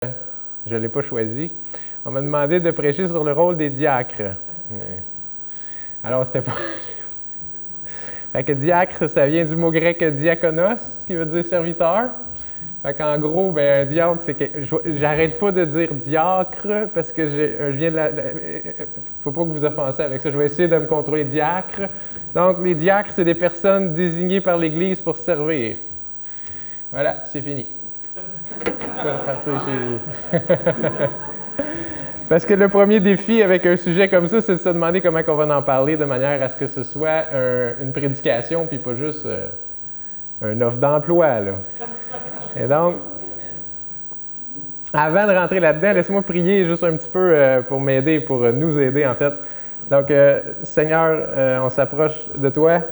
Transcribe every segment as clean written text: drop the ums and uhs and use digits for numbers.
Je ne l'ai pas choisi. On m'a demandé de prêcher sur le rôle des diacres. Alors, c'était pas... Fait que diacre, ça vient du mot grec diakonos, ce qui veut dire serviteur. Fait qu'en gros, un diacre, c'est que... J'arrête pas de dire diacre parce que je viens de la... Faut pas que vous offensez avec ça. Je vais essayer de me contrôler. Diacre. Donc, les diacres, c'est des personnes désignées par l'Église pour servir. Voilà, c'est fini. Je vais repartir chez vous. Parce que le premier défi avec un sujet comme ça, c'est de se demander comment on va en parler de manière à ce que ce soit une prédication, puis pas juste une offre d'emploi, là. Et donc, avant de rentrer là-dedans, laisse-moi prier juste un petit peu pour m'aider, pour nous aider, en fait. Donc, Seigneur, on s'approche de toi.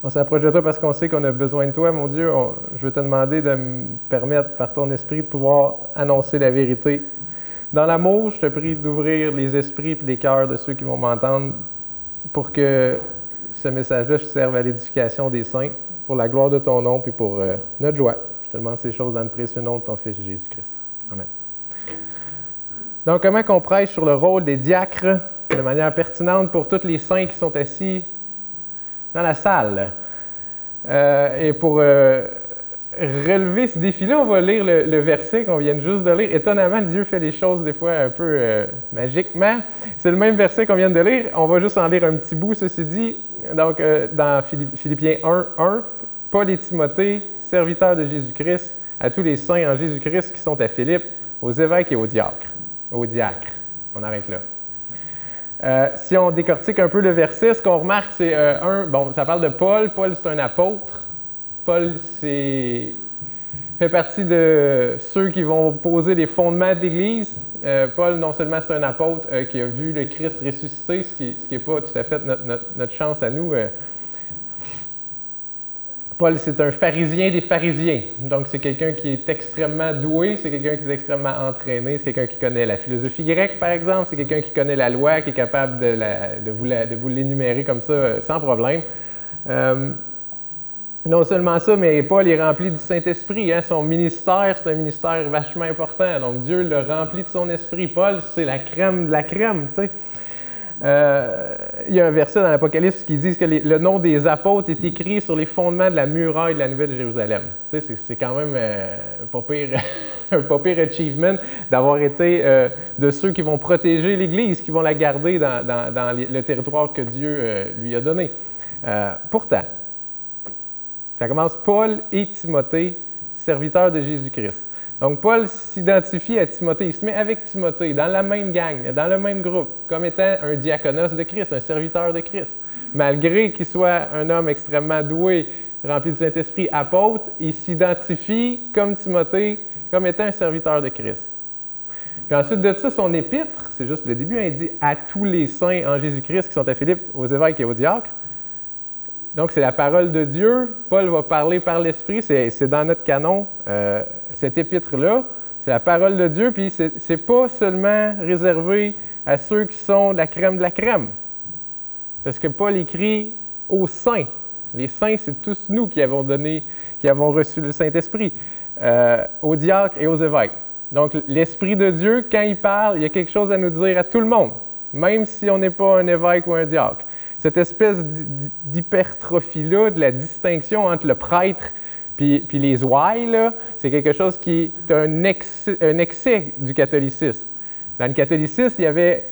On s'approche de toi parce qu'on sait qu'on a besoin de toi, mon Dieu. Je veux te demander de me permettre, par ton esprit, de pouvoir annoncer la vérité. Dans l'amour, je te prie d'ouvrir les esprits et les cœurs de ceux qui vont m'entendre pour que ce message-là serve à l'édification des saints, pour la gloire de ton nom et pour notre joie. Je te demande ces choses dans le précieux nom de ton Fils Jésus-Christ. Amen. Donc, comment qu'on prêche sur le rôle des diacres de manière pertinente pour tous les saints qui sont assis dans la salle. Et pour relever ce défi-là, on va lire le verset qu'on vient juste de lire. Étonnamment, Dieu fait les choses des fois un peu magiquement. C'est le même verset qu'on vient de lire. On va juste en lire un petit bout, ceci dit. Donc, dans Philippiens 1:1, Paul et Timothée, serviteurs de Jésus-Christ, à tous les saints en Jésus-Christ qui sont à Philippe, aux évêques et aux diacres. Aux diacres. On arrête là. Si on décortique un peu le verset, ce qu'on remarque, c'est ça parle de Paul. Paul, c'est un apôtre. Paul, fait partie de ceux qui vont poser les fondements de l'Église. Paul, non seulement c'est un apôtre qui a vu le Christ ressusciter, ce qui n'est pas tout à fait notre chance à nous. Paul, c'est un pharisien des pharisiens. Donc, c'est quelqu'un qui est extrêmement doué, c'est quelqu'un qui est extrêmement entraîné, c'est quelqu'un qui connaît la philosophie grecque, par exemple, c'est quelqu'un qui connaît la loi, qui est capable de vous l'énumérer comme ça sans problème. Non seulement ça, mais Paul est rempli du Saint-Esprit. Hein? Son ministère, c'est un ministère vachement important. Donc, Dieu l'a rempli de son esprit. Paul, c'est la crème de la crème, tu sais. Il y a un verset dans l'Apocalypse qui dit que le nom des apôtres est écrit sur les fondements de la muraille de la Nouvelle Jérusalem. Tu sais, c'est quand même un pas pire achievement d'avoir été de ceux qui vont protéger l'Église, qui vont la garder dans le territoire que Dieu lui a donné. Pourtant, ça commence Paul et Timothée, serviteurs de Jésus-Christ. Donc, Paul s'identifie à Timothée. Il se met avec Timothée, dans la même gang, dans le même groupe, comme étant un diaconos de Christ, un serviteur de Christ. Malgré qu'il soit un homme extrêmement doué, rempli du Saint-Esprit, apôtre, il s'identifie, comme Timothée, comme étant un serviteur de Christ. Puis ensuite de ça, son épître, c'est juste le début, il dit « à tous les saints en Jésus-Christ qui sont à Philippe, aux évêques et aux diacres ». Donc, c'est la parole de Dieu. Paul va parler par l'Esprit. C'est dans notre canon, cet épître-là. C'est la parole de Dieu, puis c'est pas seulement réservé à ceux qui sont la crème de la crème. Parce que Paul écrit aux saints. Les saints, c'est tous nous qui avons reçu le Saint-Esprit, aux diacres et aux évêques. Donc, l'Esprit de Dieu, quand il parle, il y a quelque chose à nous dire à tout le monde, même si on n'est pas un évêque ou un diacre. Cette espèce d'hypertrophie-là, de la distinction entre le prêtre puis les ouailles, là, c'est quelque chose qui est un excès du catholicisme. Dans le catholicisme, il y avait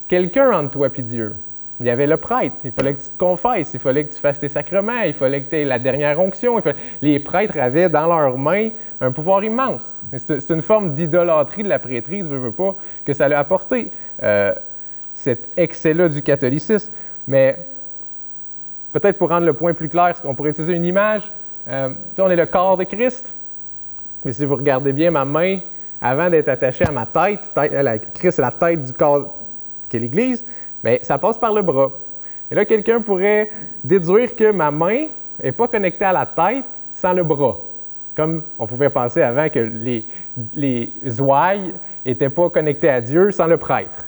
quelqu'un entre toi et Dieu. Il y avait le prêtre. Il fallait que tu te confesses, il fallait que tu fasses tes sacrements, il fallait que tu aies la dernière onction. Les prêtres avaient dans leurs mains un pouvoir immense. C'est une forme d'idolâtrie de la prêtrise, je veux pas, que ça l'a apporté, cet excès-là du catholicisme. Mais peut-être pour rendre le point plus clair, on pourrait utiliser une image. On est le corps de Christ. Mais si vous regardez bien ma main, avant d'être attachée à ma tête, Christ c'est la tête du corps qu'est l'Église, mais ça passe par le bras. Et là, quelqu'un pourrait déduire que ma main n'est pas connectée à la tête sans le bras. Comme on pouvait penser avant que les ouailles n'étaient pas connectées à Dieu sans le prêtre.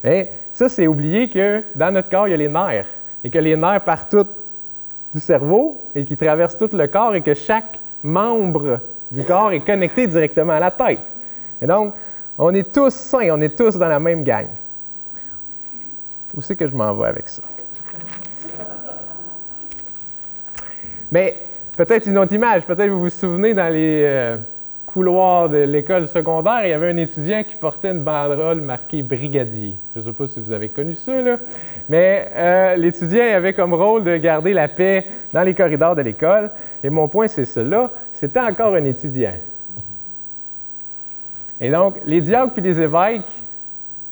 Mais ça, c'est oublier que dans notre corps, il y a les nerfs. Et que les nerfs partent tous du cerveau et qui traversent tout le corps et que chaque membre du corps est connecté directement à la tête. Et donc, on est tous saints, on est tous dans la même gang. Où c'est que je m'en vais avec ça? Mais peut-être une autre image, peut-être vous vous souvenez dans les couloirs de l'école secondaire, il y avait un étudiant qui portait une banderole marquée brigadier. Je ne sais pas si vous avez connu ça, là, mais l'étudiant avait comme rôle de garder la paix dans les corridors de l'école. Et mon point, c'est cela, c'était encore un étudiant. Et donc, les diacres puis les évêques,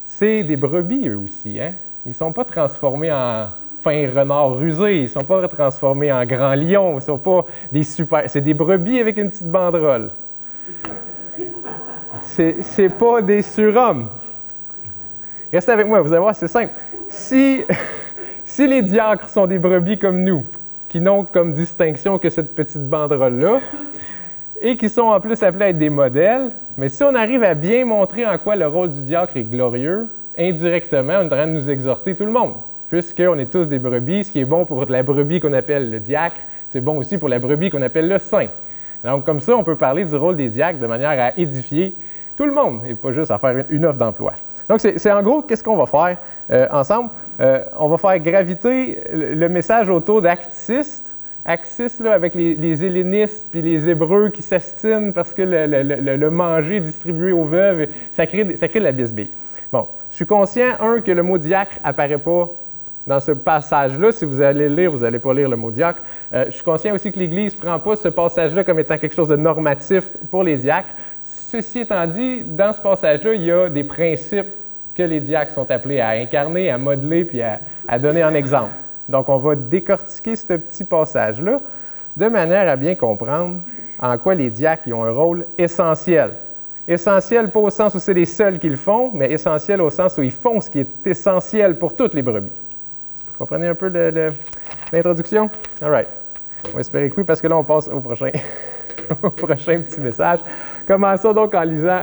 c'est des brebis, eux aussi, hein? Ils ne sont pas transformés en fins renards rusés, ils ne sont pas transformés en grands lions, ils ne sont pas des super... C'est des brebis avec une petite banderole. C'est pas des surhommes. Restez avec moi, vous allez voir, c'est simple. Si les diacres sont des brebis comme nous, qui n'ont comme distinction que cette petite banderole-là, et qui sont en plus appelés à être des modèles, mais si on arrive à bien montrer en quoi le rôle du diacre est glorieux, indirectement, on est en train de nous exhorter tout le monde. Puisqu'on est tous des brebis, ce qui est bon pour la brebis qu'on appelle le diacre, c'est bon aussi pour la brebis qu'on appelle le saint. Donc, comme ça, on peut parler du rôle des diacres de manière à édifier tout le monde, et pas juste à faire une offre d'emploi. Donc, c'est en gros, qu'est-ce qu'on va faire ensemble? On va faire graviter le message autour d'Acte 6. Acte 6, là, avec les hellénistes puis les Hébreux qui s'astinent parce que le manger distribué aux veuves, ça crée de la bisbille. Bon, je suis conscient, que le mot diacre n'apparaît pas dans ce passage-là. Si vous allez le lire, vous n'allez pas lire le mot diacre. Je suis conscient aussi que l'Église ne prend pas ce passage-là comme étant quelque chose de normatif pour les diacres. Ceci étant dit, dans ce passage-là, il y a des principes que les diacres sont appelés à incarner, à modeler puis à donner en exemple. Donc, on va décortiquer ce petit passage-là de manière à bien comprendre en quoi les diacres ont un rôle essentiel. Essentiel, pas au sens où c'est les seuls qui le font, mais essentiel au sens où ils font ce qui est essentiel pour toutes les brebis. Vous comprenez un peu l'introduction? All right. On va espérer que oui, parce que là, on passe au prochain, au prochain petit message. Commençons donc en lisant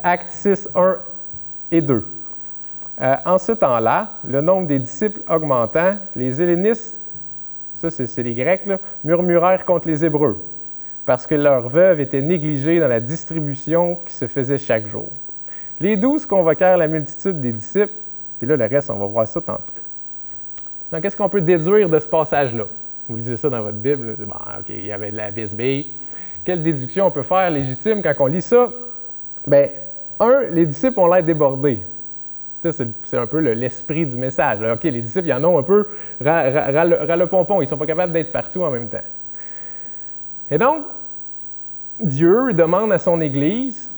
Actes 6, 1 et 2. En ce temps-là, le nombre des disciples augmentant, les hellénistes, ça c'est les Grecs, là, murmurèrent contre les Hébreux, parce que leurs veuves étaient négligées dans la distribution qui se faisait chaque jour. Les 12 convoquèrent la multitude des disciples, puis là, le reste, on va voir ça tantôt. Donc, qu'est-ce qu'on peut déduire de ce passage-là? Vous lisez ça dans votre Bible, c'est bon, OK, il y avait de la bisbille. Quelle déduction on peut faire légitime quand on lit ça? Bien, les disciples ont l'air débordés. C'est un peu l'esprit du message. OK, les disciples, ils en ont un peu ras le pompon. Ils ne sont pas capables d'être partout en même temps. Et donc, Dieu demande à son Église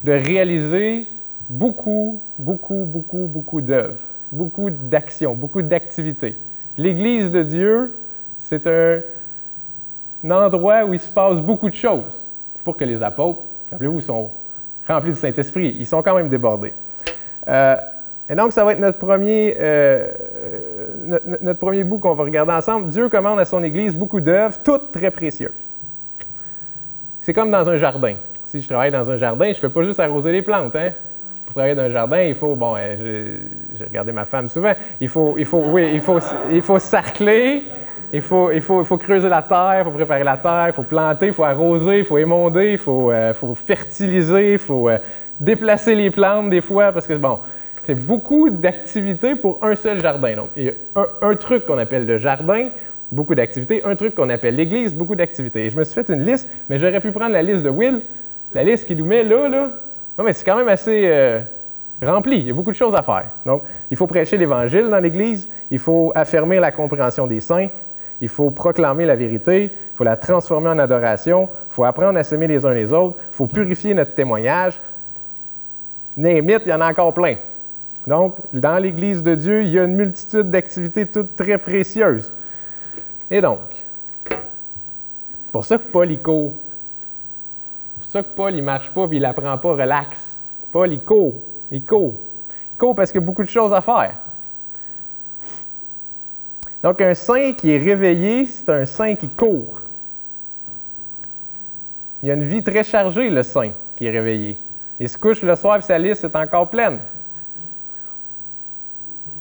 de réaliser beaucoup d'œuvres, beaucoup d'actions, beaucoup d'activités. L'Église de Dieu, c'est un endroit où il se passe beaucoup de choses. Pour que les apôtres, rappelez-vous, sont remplis du Saint-Esprit. Ils sont quand même débordés. Et donc, ça va être notre premier bout qu'on va regarder ensemble. Dieu commande à son Église beaucoup d'œuvres, toutes très précieuses. C'est comme dans un jardin. Si je travaille dans un jardin, je ne fais pas juste arroser les plantes. Hein? Pour travailler dans un jardin, il faut, j'ai regardé ma femme souvent, il faut sarcler, il faut creuser la terre, il faut préparer la terre, il faut planter, il faut arroser, il faut émonder, il faut fertiliser, il faut déplacer les plantes des fois, parce que, c'est beaucoup d'activités pour un seul jardin. Donc, il y a un truc qu'on appelle le jardin, beaucoup d'activités, un truc qu'on appelle l'église, beaucoup d'activités. Et je me suis fait une liste, mais j'aurais pu prendre la liste de Will, la liste qu'il nous met là. Non, mais c'est quand même assez rempli, il y a beaucoup de choses à faire. Donc, il faut prêcher l'Évangile dans l'église, il faut affermir la compréhension des saints, il faut proclamer la vérité, il faut la transformer en adoration, il faut apprendre à s'aimer les uns les autres, il faut purifier notre témoignage. Name it, il y en a encore plein. Donc, dans l'Église de Dieu, il y a une multitude d'activités toutes très précieuses. Et donc, pour ça que Paul, il court. Pour ça que Paul, il ne marche pas et il n'apprend pas relax. Paul, il court. Il court. Il court parce qu'il y a beaucoup de choses à faire. Donc, un saint qui est réveillé, c'est un saint qui court. Il y a une vie très chargée, le saint qui est réveillé. Il se couche le soir et sa liste est encore pleine.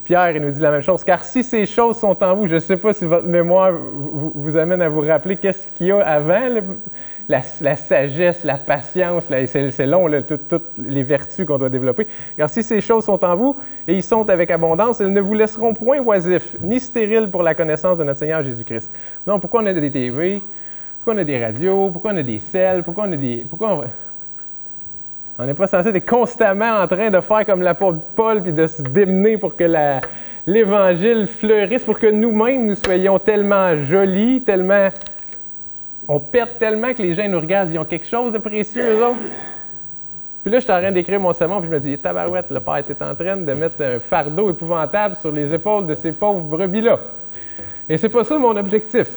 Puis Pierre, il nous dit la même chose. Car si ces choses sont en vous, je ne sais pas si votre mémoire vous amène à vous rappeler qu'est-ce qu'il y a avant, la sagesse, la patience, c'est long, toutes les vertus qu'on doit développer. Car si ces choses sont en vous, et ils sont avec abondance, elles ne vous laisseront point oisifs, ni stériles pour la connaissance de notre Seigneur Jésus-Christ. Donc, pourquoi on a des TV? Pourquoi on a des radios? Pourquoi on a des selles? On n'est pas censé être constamment en train de faire comme l'apôtre Paul puis de se démener pour que l'Évangile fleurisse, pour que nous-mêmes, nous soyons tellement jolis, tellement... On pète tellement que les gens nous regardent, ils ont quelque chose de précieux, eux autres. Puis là, je suis en train d'écrire mon sermon, puis je me dis, tabarouette, le Père était en train de mettre un fardeau épouvantable sur les épaules de ces pauvres brebis-là. Et c'est pas ça mon objectif.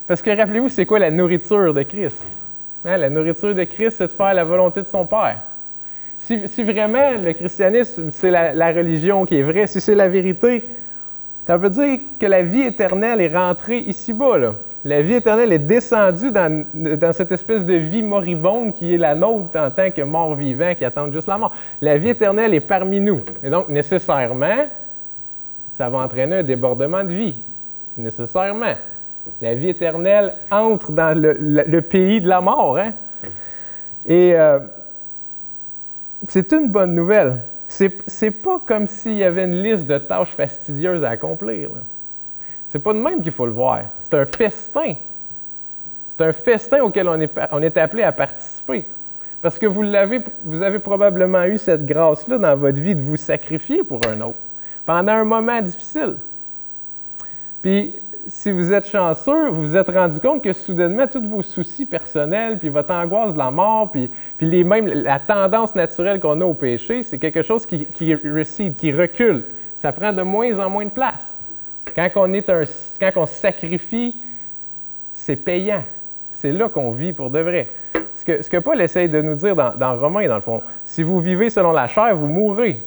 Parce que rappelez-vous, c'est quoi la nourriture de Christ? Hein, la nourriture de Christ, c'est de faire la volonté de son Père. Si vraiment le christianisme, c'est la religion qui est vraie, si c'est la vérité, ça veut dire que la vie éternelle est rentrée ici-bas, là. La vie éternelle est descendue dans cette espèce de vie moribonde qui est la nôtre en tant que morts vivants qui attendent juste la mort. La vie éternelle est parmi nous. Et donc, nécessairement, ça va entraîner un débordement de vie. Nécessairement. La vie éternelle entre dans le pays de la mort. Hein? Et c'est une bonne nouvelle. C'est pas comme s'il y avait une liste de tâches fastidieuses à accomplir. Là. C'est pas de même qu'il faut le voir. C'est un festin. C'est un festin auquel on est appelé à participer. Parce que vous avez probablement eu cette grâce-là dans votre vie de vous sacrifier pour un autre, pendant un moment difficile. Puis, si vous êtes chanceux, vous vous êtes rendu compte que soudainement, tous vos soucis personnels, puis votre angoisse de la mort, puis même la tendance naturelle qu'on a au péché, c'est quelque chose qui recede, qui recule. Ça prend de moins en moins de place. Quand on sacrifie, c'est payant. C'est là qu'on vit pour de vrai. Ce que Paul essaye de nous dire dans Romains, dans le fond, si vous vivez selon la chair, vous mourrez.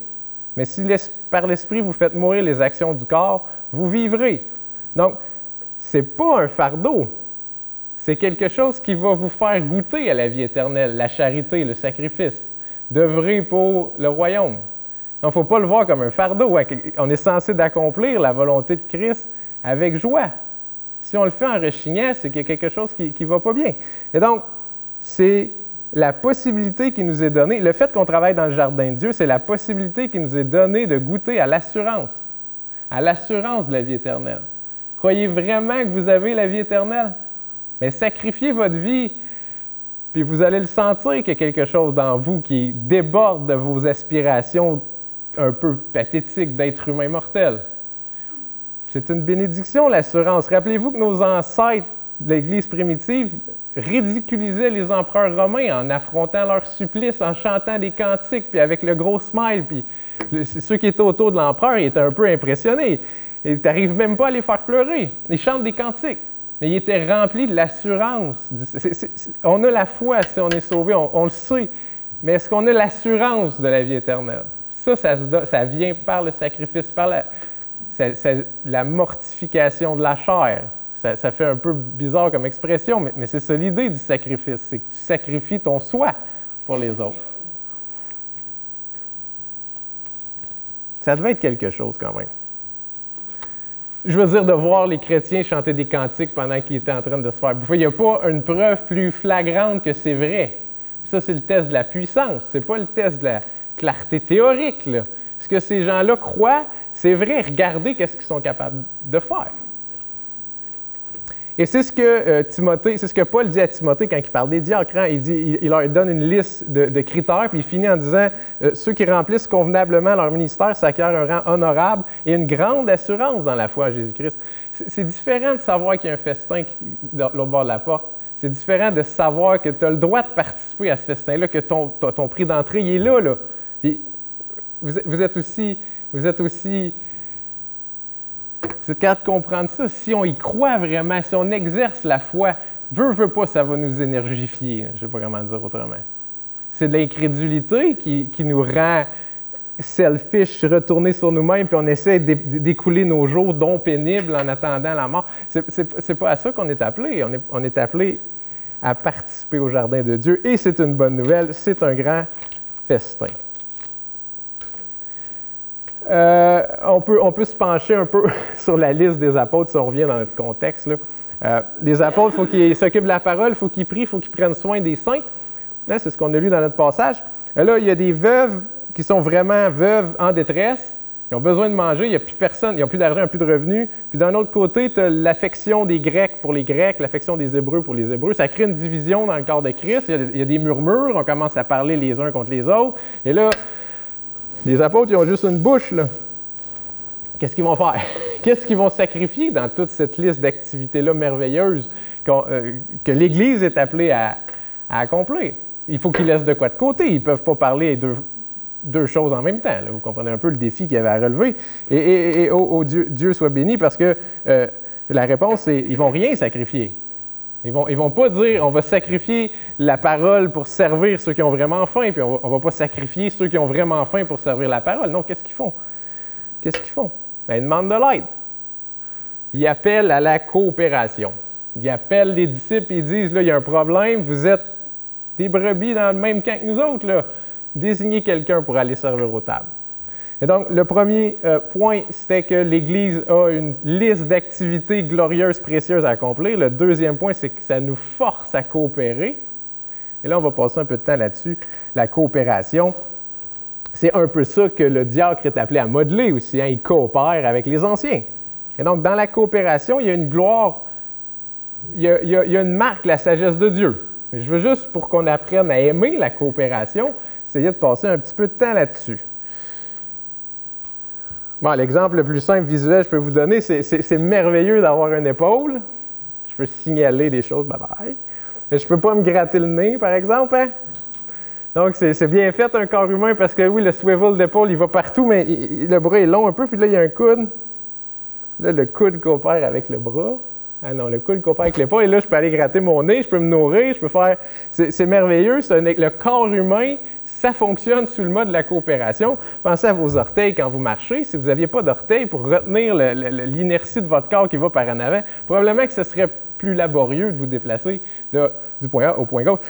Mais si par l'Esprit vous faites mourir les actions du corps, vous vivrez. Donc, ce n'est pas un fardeau. C'est quelque chose qui va vous faire goûter à la vie éternelle, la charité, le sacrifice, d'œuvrer pour le royaume. Donc, il ne faut pas le voir comme un fardeau. On est censé d'accomplir la volonté de Christ avec joie. Si on le fait en rechignant, c'est qu'il y a quelque chose qui ne va pas bien. Et donc, c'est la possibilité qui nous est donnée. Le fait qu'on travaille dans le jardin de Dieu, c'est la possibilité qui nous est donnée de goûter à l'assurance de la vie éternelle. Croyez vraiment que vous avez la vie éternelle? Mais sacrifiez votre vie, puis vous allez le sentir qu'il y a quelque chose dans vous qui déborde de vos aspirations un peu pathétiques d'être humain mortel. C'est une bénédiction, l'assurance. Rappelez-vous que nos ancêtres de l'Église primitive ridiculisaient les empereurs romains en affrontant leur supplice, en chantant des cantiques, puis avec le gros smile. Puis ceux qui étaient autour de l'empereur, ils étaient un peu impressionnés. Et tu n'arrives même pas à les faire pleurer. Ils chantent des cantiques. Mais ils étaient remplis de l'assurance. On a la foi si on est sauvé, on le sait. Mais est-ce qu'on a l'assurance de la vie éternelle? Ça vient par le sacrifice, par la mortification de la chair. Ça fait un peu bizarre comme expression, mais c'est ça l'idée du sacrifice. C'est que tu sacrifies ton soi pour les autres. Ça devait être quelque chose quand même. Je veux dire, de voir les chrétiens chanter des cantiques pendant qu'ils étaient en train de se faire bouffer. Il n'y a pas une preuve plus flagrante que c'est vrai. Puis ça, c'est le test de la puissance. C'est pas le test de la clarté théorique, là. Ce que ces gens-là croient, c'est vrai. Regardez qu'est-ce qu'ils sont capables de faire. Et c'est ce que Paul dit à Timothée quand il parle des diacres. Hein? Il leur donne une liste de critères, puis il finit en disant ceux qui remplissent convenablement leur ministère s'acquièrent un rang honorable et une grande assurance dans la foi à Jésus-Christ. C'est différent de savoir qu'il y a un festin de l'autre bord de la porte. C'est différent de savoir que tu as le droit de participer à ce festin-là, que ton prix d'entrée il est là. Puis vous êtes capable de comprendre ça. Si on y croit vraiment, si on exerce la foi, veut pas, ça va nous énergifier. Je ne sais pas comment dire autrement. C'est de l'incrédulité qui nous rend selfish, retourner sur nous-mêmes, puis on essaie d'écouler nos jours dont pénibles en attendant la mort. C'est pas à ça qu'on est appelé. On est appelé à participer au jardin de Dieu. Et c'est une bonne nouvelle, c'est un grand festin. On peut se pencher un peu sur la liste des apôtres si on revient dans notre contexte, là. Les apôtres, il faut qu'ils s'occupent de la parole, il faut qu'ils prient, il faut qu'ils prennent soin des saints. Là, c'est ce qu'on a lu dans notre passage. Là, il y a des veuves qui sont vraiment veuves en détresse. Ils ont besoin de manger, il n'y a plus personne, ils n'ont plus d'argent, ils n'ont plus de revenus. Puis d'un autre côté, tu as l'affection des Grecs pour les Grecs, l'affection des Hébreux pour les Hébreux. Ça crée une division dans le corps de Christ. Il y a des murmures, on commence à parler les uns contre les autres. Et là, les apôtres, ils ont juste une bouche, là. Qu'est-ce qu'ils vont faire? Qu'est-ce qu'ils vont sacrifier dans toute cette liste d'activités-là merveilleuses que l'Église est appelée à accomplir? Il faut qu'ils laissent de quoi de côté. Ils ne peuvent pas parler deux choses en même temps. Là. Vous comprenez un peu le défi qu'il y avait à relever. Et Dieu soit béni parce que la réponse, c'est ils ne vont rien sacrifier. Ils vont pas dire on va sacrifier la parole pour servir ceux qui ont vraiment faim, puis on va pas sacrifier ceux qui ont vraiment faim pour servir la parole. Non, qu'est-ce qu'ils font? Qu'est-ce qu'ils font? Bien, ils demandent de l'aide. Ils appellent à la coopération. Ils appellent les disciples et ils disent là, il y a un problème, vous êtes des brebis dans le même camp que nous autres, là. Désignez quelqu'un pour aller servir aux tables. Et donc, le premier point, c'était que l'Église a une liste d'activités glorieuses, précieuses à accomplir. Le deuxième point, c'est que ça nous force à coopérer. Et là, on va passer un peu de temps là-dessus. La coopération, c'est un peu ça que le diacre est appelé à modeler aussi. Hein? Il coopère avec les anciens. Et donc, dans la coopération, il y a une gloire, il y a une marque, la sagesse de Dieu. Je veux juste, pour qu'on apprenne à aimer la coopération, essayer de passer un petit peu de temps là-dessus. Bon, l'exemple le plus simple visuel que je peux vous donner, c'est merveilleux d'avoir une épaule. Je peux signaler des choses, bye-bye. Mais je ne peux pas me gratter le nez, par exemple. Hein? Donc, c'est bien fait, un corps humain, parce que oui, le swivel d'épaule, il va partout, mais le bras est long un peu, puis là, il y a un coude. Là, le coude coopère avec le bras. Ah non, le coude coopère avec l'épaule, et là, je peux aller gratter mon nez, je peux me nourrir, je peux faire... C'est merveilleux, le corps humain, ça fonctionne sous le mode de la coopération. Pensez à vos orteils quand vous marchez. Si vous n'aviez pas d'orteils pour retenir l'inertie de votre corps qui va par en avant, probablement que ce serait plus laborieux de vous déplacer du point A au point gauche.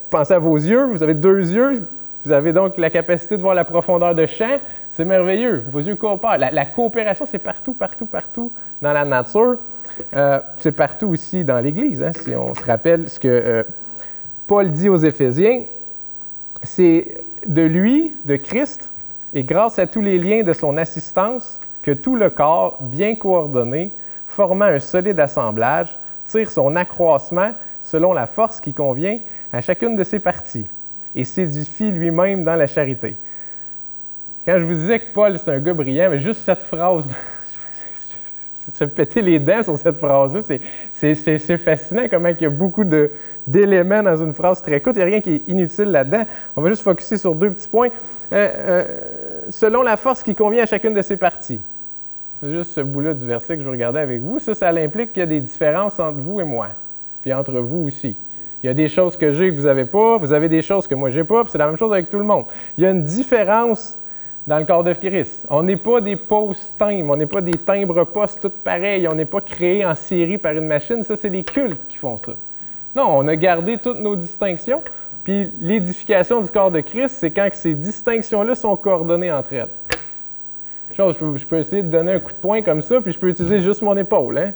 Pensez à vos yeux, vous avez 2 yeux, vous avez donc la capacité de voir la profondeur de champ, c'est merveilleux, vos yeux coopèrent. La coopération, c'est partout, partout, partout dans la nature. C'est partout aussi dans l'Église. Hein, si on se rappelle ce que Paul dit aux Éphésiens, c'est de lui, de Christ, et grâce à tous les liens de son assistance, que tout le corps, bien coordonné, formant un solide assemblage, tire son accroissement selon la force qui convient à chacune de ses parties et s'édifie lui-même dans la charité. Quand je vous disais que Paul, c'est un gars brillant, mais juste cette phrase, se péter les dents sur cette phrase-là, c'est fascinant comment il y a beaucoup d'éléments dans une phrase très courte. Il n'y a rien qui est inutile là-dedans. On va juste focusser sur 2 petits points. Selon la force qui convient à chacune de ses parties. C'est juste ce bout-là du verset que je regardais avec vous. Ça implique qu'il y a des différences entre vous et moi, puis entre vous aussi. Il y a des choses que j'ai que vous n'avez pas, vous avez des choses que moi j'ai pas, puis c'est la même chose avec tout le monde. Il y a une différence dans le corps de Christ. On n'est pas des post-timbres, on n'est pas des timbres-postes toutes pareils, on n'est pas créés en série par une machine, ça c'est les cultes qui font ça. Non, on a gardé toutes nos distinctions, puis l'édification du corps de Christ, c'est quand ces distinctions-là sont coordonnées entre elles. Je peux essayer de donner un coup de poing comme ça, puis je peux utiliser juste mon épaule, hein?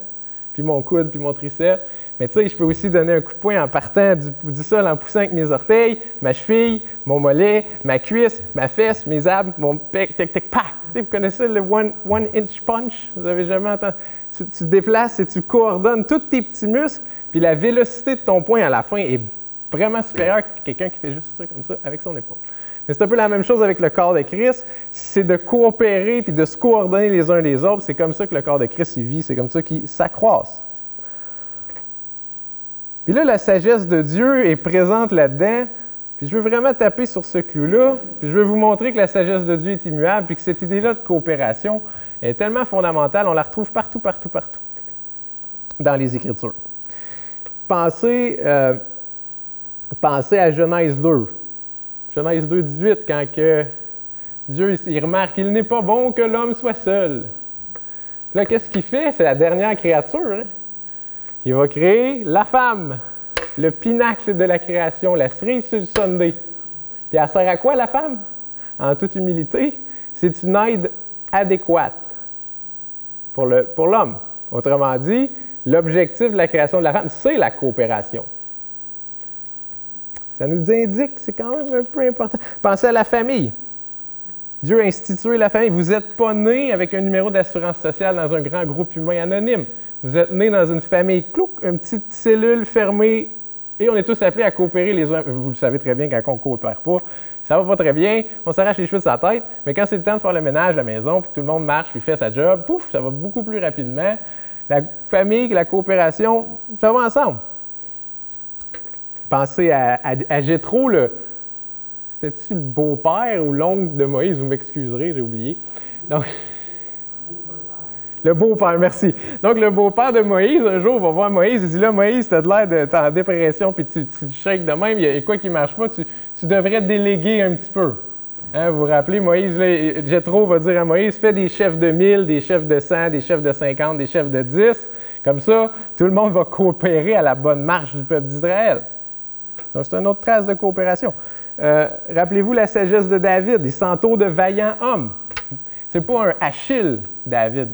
Puis mon coude, puis mon triceps. Mais tu sais, je peux aussi donner un coup de poing en partant du sol, en poussant avec mes orteils, ma cheville, mon mollet, ma cuisse, ma fesse, mes abs, mon pec, tic, tic, pac. Vous connaissez le one-inch punch? Vous avez jamais entendu? Tu déplaces et tu coordonnes tous tes petits muscles, puis la vélocité de ton poing à la fin est vraiment supérieure que quelqu'un qui fait juste ça comme ça avec son épaule. Mais c'est un peu la même chose avec le corps de Christ, c'est de coopérer puis de se coordonner les uns les autres. C'est comme ça que le corps de Christ il vit, c'est comme ça qu'il s'accroisse. Puis là, la sagesse de Dieu est présente là-dedans, puis je veux vraiment taper sur ce clou-là, puis je veux vous montrer que la sagesse de Dieu est immuable, puis que cette idée-là de coopération est tellement fondamentale, on la retrouve partout, partout, partout dans les Écritures. Pensez à Genèse 2. Genèse 2, 18, quand que Dieu il remarque qu'il n'est pas bon que l'homme soit seul. Puis là, qu'est-ce qu'il fait? C'est la dernière créature. Hein? Il va créer la femme, le pinacle de la création, la cerise sur le Sunday. Puis elle sert à quoi, la femme? En toute humilité, c'est une aide adéquate pour l'homme. Autrement dit, l'objectif de la création de la femme, c'est la coopération. Ça nous indique, c'est quand même un peu important. Pensez à la famille. Dieu a institué la famille. Vous n'êtes pas né avec un numéro d'assurance sociale dans un grand groupe humain anonyme. Vous êtes né dans une famille, une petite cellule fermée, et on est tous appelés à coopérer les uns. Vous le savez très bien, quand on ne coopère pas, ça ne va pas très bien, on s'arrache les cheveux de sa tête, mais quand c'est le temps de faire le ménage à la maison, puis tout le monde marche, puis fait sa job, pouf, ça va beaucoup plus rapidement. La famille, la coopération, ça va ensemble. Pensez à Jéthro, c'était-tu le beau-père ou l'oncle de Moïse? Vous m'excuserez, j'ai oublié. Donc, le beau-père, merci. Donc, le beau-père de Moïse, un jour, va voir Moïse, il dit là, Moïse, tu as l'air d'être en dépression, puis tu shakes de même, il y a quoi qui ne marche pas, tu devrais déléguer un petit peu. Hein, vous vous rappelez, Moïse, Jéthro va dire à Moïse, fais des chefs de 1000, des chefs de 100, des chefs de 50, des chefs de 10. Comme ça, tout le monde va coopérer à la bonne marche du peuple d'Israël. Donc, c'est une autre trace de coopération. Rappelez-vous la sagesse de David, il s'entoure de vaillants hommes. C'est pas un Achille, David.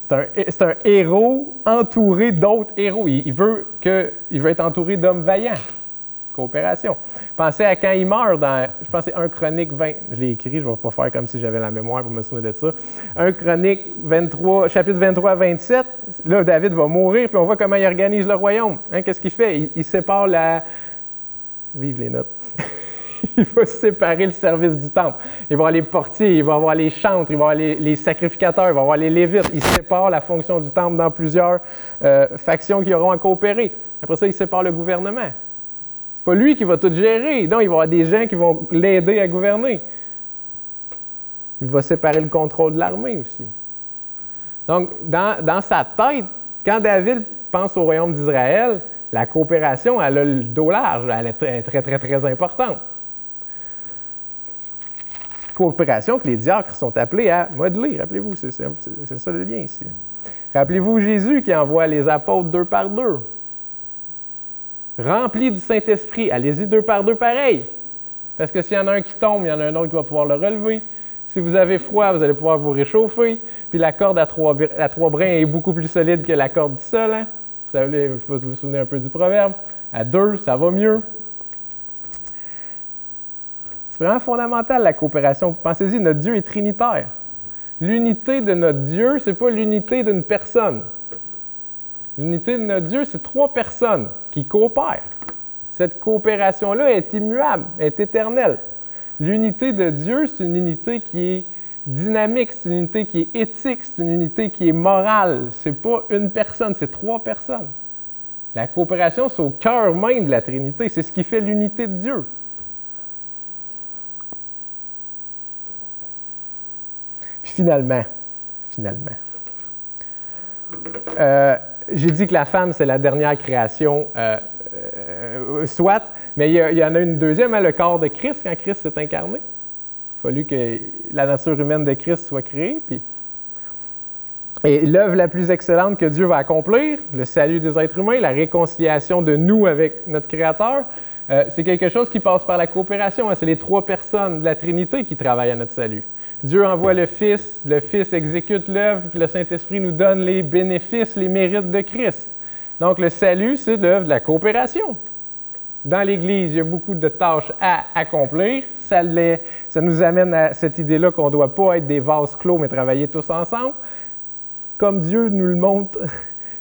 C'est un héros entouré d'autres héros. Il veut être entouré d'hommes vaillants. Coopération. Pensez à quand il meurt dans, je pense que c'est 1 Chronique 20. Je l'ai écrit, je ne vais pas faire comme si j'avais la mémoire pour me souvenir de ça. 1 Chronique 23, chapitre 23 à 27. Là, David va mourir, puis on voit comment il organise le royaume. Hein, qu'est-ce qu'il fait? Il sépare la... Vive les notes. Il va séparer le service du temple. Il va avoir les portiers, il va avoir les chantres, il va avoir les sacrificateurs, il va avoir les lévites. Il sépare la fonction du temple dans plusieurs factions qui auront à coopérer. Après ça, il sépare le gouvernement. C'est pas lui qui va tout gérer. Non, il va y avoir des gens qui vont l'aider à gouverner. Il va séparer le contrôle de l'armée aussi. Donc, dans sa tête, quand David pense au royaume d'Israël, la coopération, elle a le dos large, elle est très, très, très, très importante. Coopération que les diacres sont appelés à modeler. Rappelez-vous, c'est ça le lien ici. Rappelez-vous Jésus qui envoie les apôtres 2 par 2. Remplis du Saint-Esprit, allez-y 2 par 2 pareil. Parce que s'il y en a un qui tombe, il y en a un autre qui va pouvoir le relever. Si vous avez froid, vous allez pouvoir vous réchauffer. Puis la corde à trois brins est beaucoup plus solide que la corde du sol. Hein? Vous savez, je ne sais pas si vous vous souvenez un peu du proverbe. À 2, ça va mieux. C'est vraiment fondamental, la coopération. Pensez-y, notre Dieu est trinitaire. L'unité de notre Dieu, ce n'est pas l'unité d'une personne. L'unité de notre Dieu, c'est 3 personnes qui coopèrent. Cette coopération-là est immuable, est éternelle. L'unité de Dieu, c'est une unité qui est dynamique, c'est une unité qui est éthique, c'est une unité qui est morale. Ce n'est pas une personne, c'est 3 personnes. La coopération, c'est au cœur même de la Trinité. C'est ce qui fait l'unité de Dieu. Puis finalement, j'ai dit que la femme, c'est la dernière création, soit, mais il y en a une deuxième, hein, le corps de Christ, quand Christ s'est incarné. Il a fallu que la nature humaine de Christ soit créée. Et l'œuvre la plus excellente que Dieu va accomplir, le salut des êtres humains, la réconciliation de nous avec notre Créateur, c'est quelque chose qui passe par la coopération. Hein. C'est les 3 personnes de la Trinité qui travaillent à notre salut. Dieu envoie le Fils exécute l'œuvre, puis le Saint-Esprit nous donne les bénéfices, les mérites de Christ. Donc, le salut, c'est l'œuvre de la coopération. Dans l'Église, il y a beaucoup de tâches à accomplir. Ça nous amène à cette idée-là qu'on ne doit pas être des vases clos, mais travailler tous ensemble. Comme Dieu nous le montre,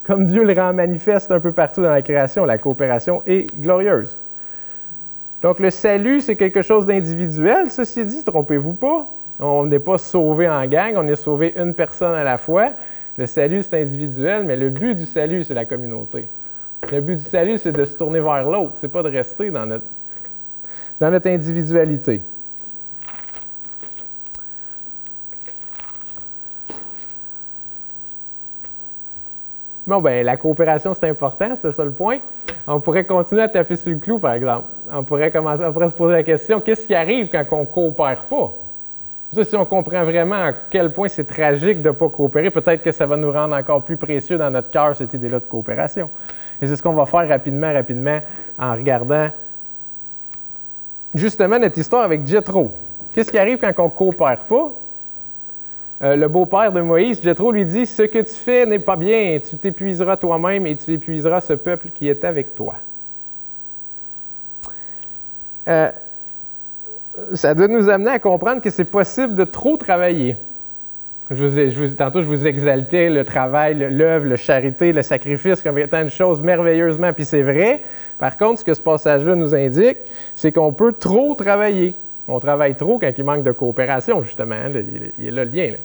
comme Dieu le rend manifeste un peu partout dans la création, la coopération est glorieuse. Donc, le salut, c'est quelque chose d'individuel. Ceci dit, trompez-vous pas. On n'est pas sauvé en gang, on est sauvé une personne à la fois. Le salut, c'est individuel, mais le but du salut, c'est la communauté. Le but du salut, c'est de se tourner vers l'autre, c'est pas de rester dans notre individualité. Bon, bien, la coopération, c'est important, c'était ça le point. On pourrait continuer à taper sur le clou, par exemple. On pourrait se poser la question, qu'est-ce qui arrive quand on ne coopère pas? Ça, si on comprend vraiment à quel point c'est tragique de ne pas coopérer, peut-être que ça va nous rendre encore plus précieux dans notre cœur, cette idée-là de coopération. Et c'est ce qu'on va faire rapidement, en regardant justement notre histoire avec Jéthro. Qu'est-ce qui arrive quand on ne coopère pas? le beau-père de Moïse, Jéthro, lui dit « Ce que tu fais n'est pas bien, tu t'épuiseras toi-même et tu épuiseras ce peuple qui est avec toi. » Ça doit nous amener à comprendre que c'est possible de trop travailler. Tantôt, je vous exaltais le travail, l'œuvre, la charité, le sacrifice comme étant une chose merveilleusement, puis c'est vrai. Par contre, ce que ce passage-là nous indique, c'est qu'on peut trop travailler. On travaille trop quand il manque de coopération, justement. Hein, il est là le lien. Là.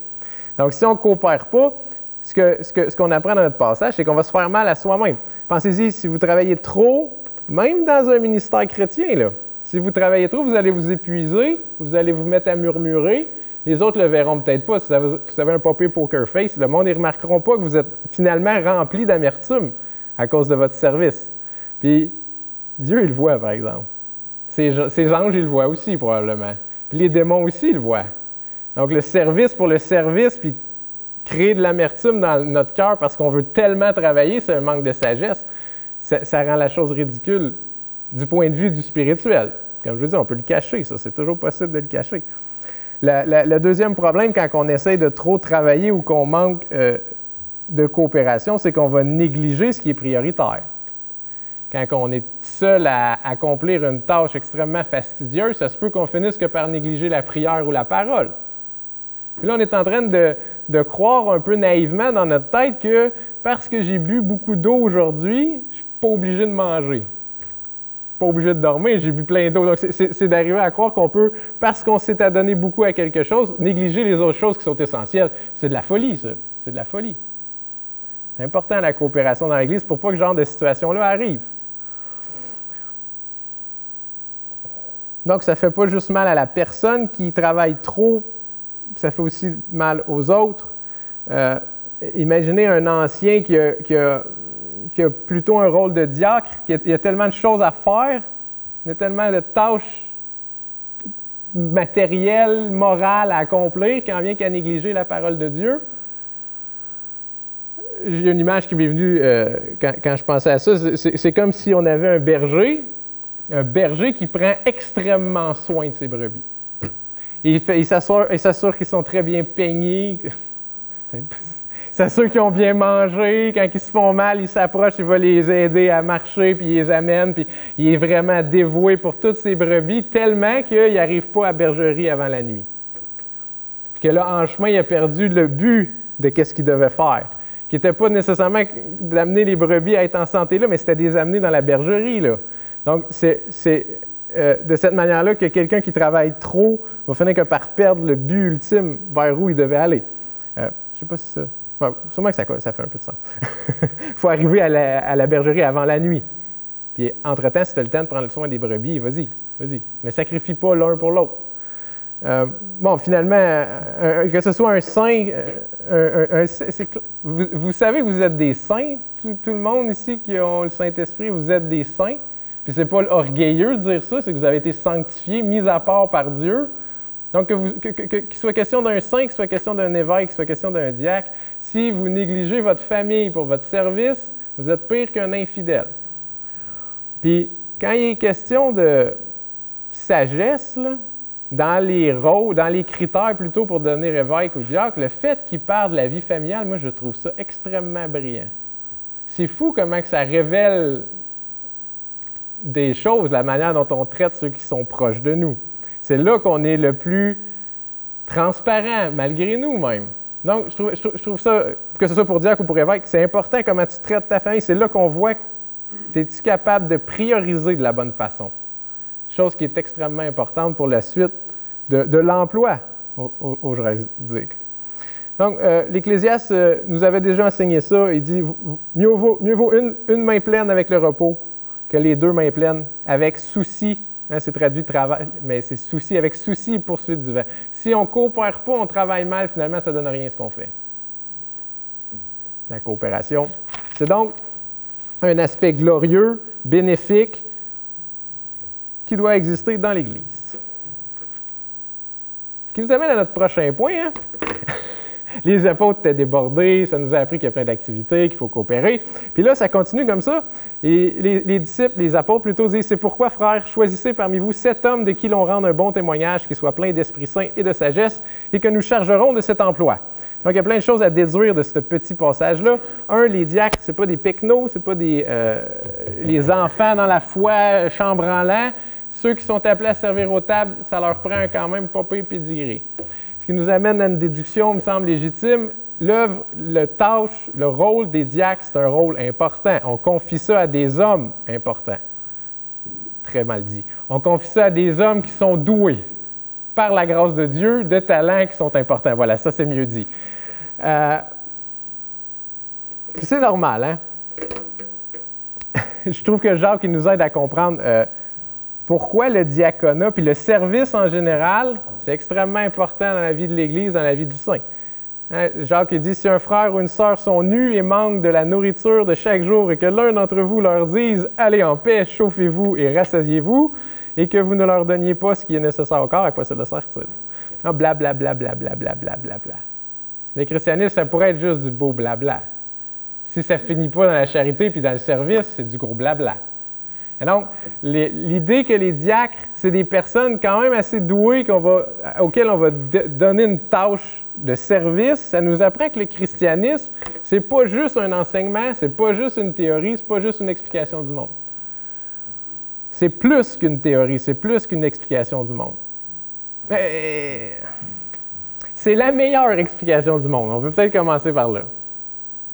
Donc, si on ne coopère pas, ce qu'on apprend dans notre passage, c'est qu'on va se faire mal à soi-même. Pensez-y, si vous travaillez trop, même dans un ministère chrétien, là, si vous travaillez trop, vous allez vous épuiser, vous allez vous mettre à murmurer. Les autres ne le verront peut-être pas. Si vous avez un papier poker face, le monde ne remarqueront pas que vous êtes finalement rempli d'amertume à cause de votre service. Puis, Dieu, il le voit, par exemple. Ces anges, ils le voient aussi, probablement. Puis les démons aussi, ils le voient. Donc, le service pour le service, puis créer de l'amertume dans notre cœur parce qu'on veut tellement travailler, c'est un manque de sagesse. Ça rend la chose ridicule du point de vue du spirituel. Comme je vous dis, on peut le cacher, ça. C'est toujours possible de le cacher. Le deuxième problème, quand on essaie de trop travailler ou qu'on manque de coopération, c'est qu'on va négliger ce qui est prioritaire. Quand on est seul à accomplir une tâche extrêmement fastidieuse, ça se peut qu'on finisse que par négliger la prière ou la parole. Puis là, on est en train de croire un peu naïvement dans notre tête que parce que j'ai bu beaucoup d'eau aujourd'hui, je ne suis pas obligé de manger. Pas obligé de dormir, j'ai bu plein d'eau. Donc, c'est d'arriver à croire qu'on peut, parce qu'on s'est adonné beaucoup à quelque chose, négliger les autres choses qui sont essentielles. C'est de la folie, ça. C'est de la folie. C'est important, la coopération dans l'Église, pour pas que ce genre de situation-là arrive. Donc, ça ne fait pas juste mal à la personne qui travaille trop, ça fait aussi mal aux autres. Imaginez un ancien qui a plutôt un rôle de diacre, il y a tellement de choses à faire, il y a tellement de tâches matérielles, morales à accomplir, qu'il en vient qu'à négliger la parole de Dieu. J'ai une image qui m'est venue quand je pensais à ça, c'est comme si on avait un berger qui prend extrêmement soin de ses brebis. Et il s'assure qu'ils sont très bien peignés. C'est ceux qui ont bien mangé, quand ils se font mal, il s'approche, il va les aider à marcher, puis il les amène, puis il est vraiment dévoué pour toutes ses brebis, tellement qu'il n'arrive pas à la bergerie avant la nuit. Puis que là, en chemin, il a perdu le but de ce qu'il devait faire, qui n'était pas nécessairement d'amener les brebis à être en santé là, mais c'était de les amener dans la bergerie, là. Donc, c'est de cette manière-là que quelqu'un qui travaille trop va finir que par perdre le but ultime vers où il devait aller. Je ne sais pas si ça... Ouais, sûrement que ça fait un peu de sens. Il faut arriver à la bergerie avant la nuit. Puis, entre-temps, si tu as le temps de prendre soin des brebis, vas-y. Mais sacrifie pas l'un pour l'autre. Finalement, que ce soit un saint, vous savez que vous êtes des saints, tout le monde ici qui a le Saint-Esprit, vous êtes des saints. Puis c'est pas orgueilleux de dire ça, c'est que vous avez été sanctifiés, mis à part par Dieu. Donc, qu'il soit question d'un saint, qu'il soit question d'un évêque, qu'il soit question d'un diacre, si vous négligez votre famille pour votre service, vous êtes pire qu'un infidèle. Puis, quand il est question de sagesse, là, dans les rôles, dans les critères plutôt pour devenir évêque ou diacre, le fait qu'il parle de la vie familiale, moi, je trouve ça extrêmement brillant. C'est fou comment que ça révèle des choses, la manière dont on traite ceux qui sont proches de nous. C'est là qu'on est le plus transparent, malgré nous même. Donc, je trouve ça, que ce soit pour diacre ou pour évêque, c'est important comment tu traites ta famille. C'est là qu'on voit que es-tu capable de prioriser de la bonne façon. Chose qui est extrêmement importante pour la suite de l'emploi, oserais-je dire. Donc, l'Ecclésiaste nous avait déjà enseigné ça. Il dit, mieux vaut une main pleine avec le repos que les deux mains pleines avec souci. Hein, c'est traduit travail, mais c'est souci avec souci et poursuite du vent. Si on ne coopère pas, on travaille mal, finalement, ça ne donne rien ce qu'on fait. La coopération. C'est donc un aspect glorieux, bénéfique, qui doit exister dans l'Église. Ce qui nous amène à notre prochain point. Hein? Les apôtres étaient débordés, ça nous a appris qu'il y a plein d'activités, qu'il faut coopérer. Puis là, ça continue comme ça. Et les disciples, les apôtres plutôt, disent « C'est pourquoi, frères, choisissez parmi vous 7 hommes de qui l'on rende un bon témoignage, qui soit plein d'Esprit Saint et de sagesse, et que nous chargerons de cet emploi. » Donc, il y a plein de choses à déduire de ce petit passage-là. Un, les diacres, ce n'est pas des pecnos, ce n'est pas les enfants dans la foi chambranlants. Ceux qui sont appelés à servir aux tables, ça leur prend quand même pas pire pédigré. Ce qui nous amène à une déduction, me semble légitime. L'œuvre, le rôle des diacres, c'est un rôle important. On confie ça à des hommes importants. Très mal dit. On confie ça à des hommes qui sont doués, par la grâce de Dieu, de talents qui sont importants. Voilà, ça c'est mieux dit. C'est normal, hein? Je trouve que Jacques il nous aide à comprendre pourquoi le diaconat, puis le service en général, c'est extrêmement important dans la vie de l'Église, dans la vie du saint. Hein? Jacques il dit, si un frère ou une sœur sont nus et manquent de la nourriture de chaque jour et que l'un d'entre vous leur dise, allez en paix, chauffez-vous et rassasiez-vous, et que vous ne leur donniez pas ce qui est nécessaire au corps, à quoi cela sert-il? Blablabla, blablabla, blablabla. Le christianisme, ça pourrait être juste du beau blabla. Si ça ne finit pas dans la charité puis dans le service, c'est du gros blabla. Et donc, l'idée que les diacres, c'est des personnes quand même assez douées auxquelles on va donner une tâche de service, ça nous apprend que le christianisme, c'est pas juste un enseignement, c'est pas juste une théorie, c'est pas juste une explication du monde. C'est plus qu'une théorie, c'est plus qu'une explication du monde. C'est la meilleure explication du monde. On peut peut-être commencer par là.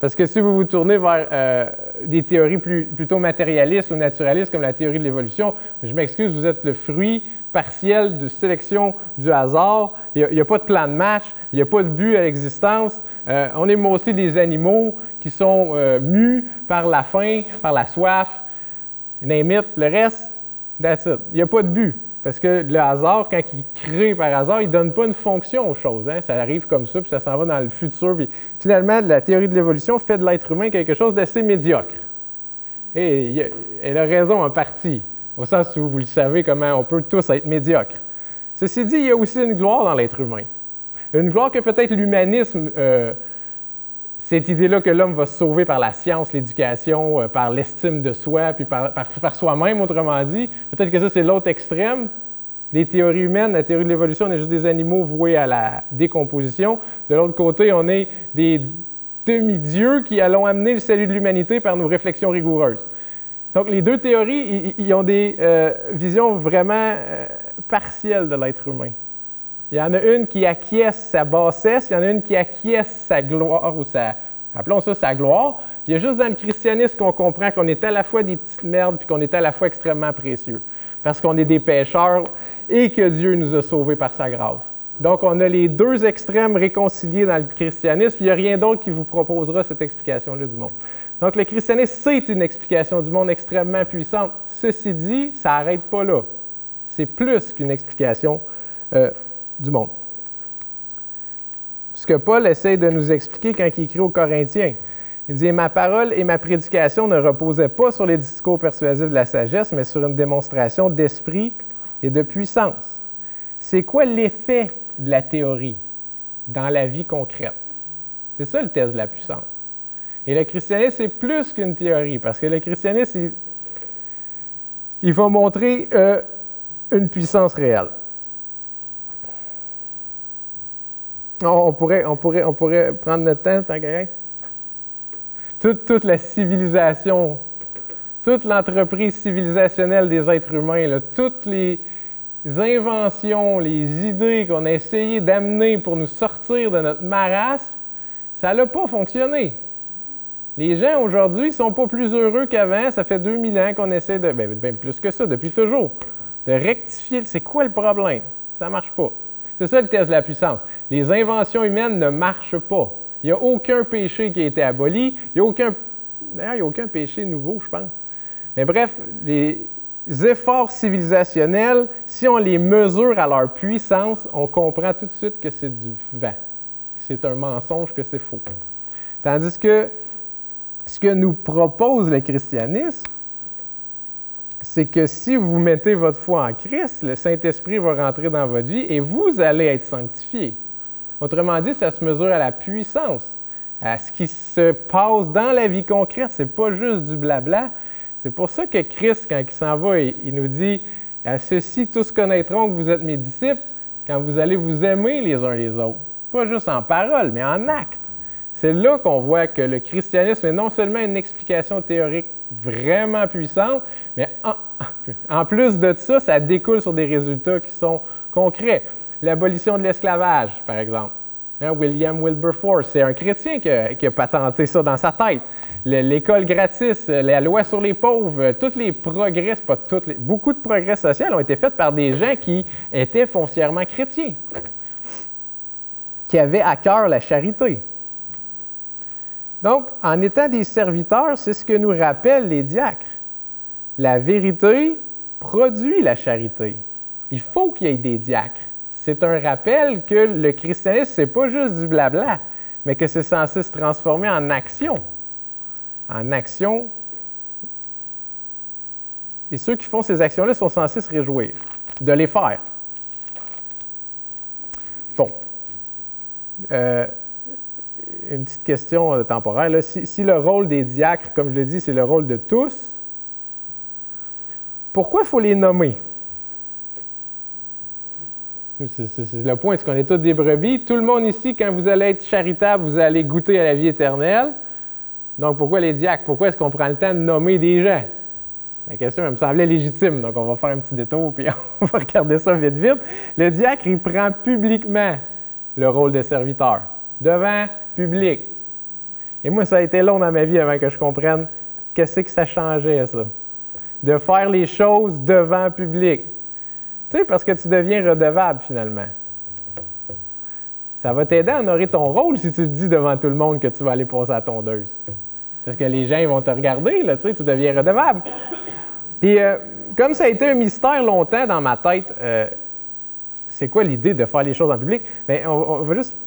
Parce que si vous vous tournez vers des théories plutôt matérialistes ou naturalistes, comme la théorie de l'évolution, je m'excuse, vous êtes le fruit partiel de sélection du hasard. Il n'y a pas de plan de match, il n'y a pas de but à l'existence. On est aussi des animaux qui sont mus par la faim, par la soif, name it, le reste. That's it. Il n'y a pas de but. Parce que le hasard, quand il crée par hasard, il ne donne pas une fonction aux choses. Hein? Ça arrive comme ça, puis ça s'en va dans le futur. Puis finalement, la théorie de l'évolution fait de l'être humain quelque chose d'assez médiocre. Et elle a raison en partie, au sens où vous le savez comment on peut tous être médiocres. Ceci dit, il y a aussi une gloire dans l'être humain. Une gloire que peut-être l'humanisme... cette idée-là que l'homme va se sauver par la science, l'éducation, par l'estime de soi, puis par soi-même, autrement dit. Peut-être que ça, c'est l'autre extrême des théories humaines. La théorie de l'évolution, on est juste des animaux voués à la décomposition. De l'autre côté, on est des demi-dieux qui allons amener le salut de l'humanité par nos réflexions rigoureuses. Donc, les deux théories, ils ont des visions vraiment partielles de l'être humain. Il y en a une qui acquiesce sa bassesse, il y en a une qui acquiesce sa gloire, ou appelons ça sa gloire. Puis il y a juste dans le christianisme qu'on comprend qu'on est à la fois des petites merdes puis qu'on est à la fois extrêmement précieux. Parce qu'on est des pécheurs et que Dieu nous a sauvés par sa grâce. Donc, on a les deux extrêmes réconciliés dans le christianisme, puis il n'y a rien d'autre qui vous proposera cette explication-là du monde. Donc, le christianisme, c'est une explication du monde extrêmement puissante. Ceci dit, ça n'arrête pas là. C'est plus qu'une explication du monde. Ce que Paul essaie de nous expliquer quand il écrit aux Corinthiens. Il dit « Ma parole et ma prédication ne reposaient pas sur les discours persuasifs de la sagesse, mais sur une démonstration d'esprit et de puissance. » C'est quoi l'effet de la théorie dans la vie concrète? C'est ça le test de la puissance. Et le christianisme, c'est plus qu'une théorie, parce que le christianisme, il va montrer une puissance réelle. On pourrait prendre notre temps, tant qu'à toute la civilisation, toute l'entreprise civilisationnelle des êtres humains, là, toutes les inventions, les idées qu'on a essayé d'amener pour nous sortir de notre marasme, ça n'a pas fonctionné. Les gens aujourd'hui ne sont pas plus heureux qu'avant. Ça fait 2000 ans qu'on essaie de, bien plus que ça, depuis toujours, de rectifier. C'est quoi le problème? Ça ne marche pas. C'est ça le test de la puissance. Les inventions humaines ne marchent pas. Il n'y a aucun péché qui a été aboli. D'ailleurs, il n'y a aucun péché nouveau, je pense. Mais bref, les efforts civilisationnels, si on les mesure à leur puissance, on comprend tout de suite que c'est du vent, que c'est un mensonge, que c'est faux. Tandis que ce que nous propose le christianisme, c'est que si vous mettez votre foi en Christ, le Saint-Esprit va rentrer dans votre vie et vous allez être sanctifiés. Autrement dit, ça se mesure à la puissance, à ce qui se passe dans la vie concrète. Ce n'est pas juste du blabla. C'est pour ça que Christ, quand il s'en va, il nous dit « À ceux-ci, tous connaîtront que vous êtes mes disciples quand vous allez vous aimer les uns les autres. » Pas juste en parole, mais en acte. C'est là qu'on voit que le christianisme est non seulement une explication théorique vraiment puissante, mais en plus de ça, ça découle sur des résultats qui sont concrets. L'abolition de l'esclavage, par exemple. William Wilberforce, c'est un chrétien qui a patenté ça dans sa tête. L'école gratis, la loi sur les pauvres, tous les progrès, beaucoup de progrès sociaux ont été faits par des gens qui étaient foncièrement chrétiens, qui avaient à cœur la charité. Donc, en étant des serviteurs, c'est ce que nous rappellent les diacres. La vérité produit la charité. Il faut qu'il y ait des diacres. C'est un rappel que le christianisme, ce n'est pas juste du blabla, mais que c'est censé se transformer en action. En action. Et ceux qui font ces actions-là sont censés se réjouir de les faire. Bon. Une petite question temporaire. Là. Si le rôle des diacres, comme je le dis, c'est le rôle de tous, pourquoi il faut les nommer? C'est le point, c'est qu'on est tous des brebis. Tout le monde ici, quand vous allez être charitable, vous allez goûter à la vie éternelle. Donc, pourquoi les diacres? Pourquoi est-ce qu'on prend le temps de nommer des gens? La question, elle me semblait légitime, donc on va faire un petit détour, puis on va regarder ça vite, vite. Le diacre, il prend publiquement le rôle de serviteur, devant public. Et moi, ça a été long dans ma vie avant que je comprenne qu'est-ce que ça changeait, ça. De faire les choses devant public. Tu sais, parce que tu deviens redevable, finalement. Ça va t'aider à honorer ton rôle si tu te dis devant tout le monde que tu vas aller passer à la tondeuse. Parce que les gens, ils vont te regarder, là, tu sais, tu deviens redevable. Puis, comme ça a été un mystère longtemps dans ma tête, c'est quoi l'idée de faire les choses en public? Bien, on va juste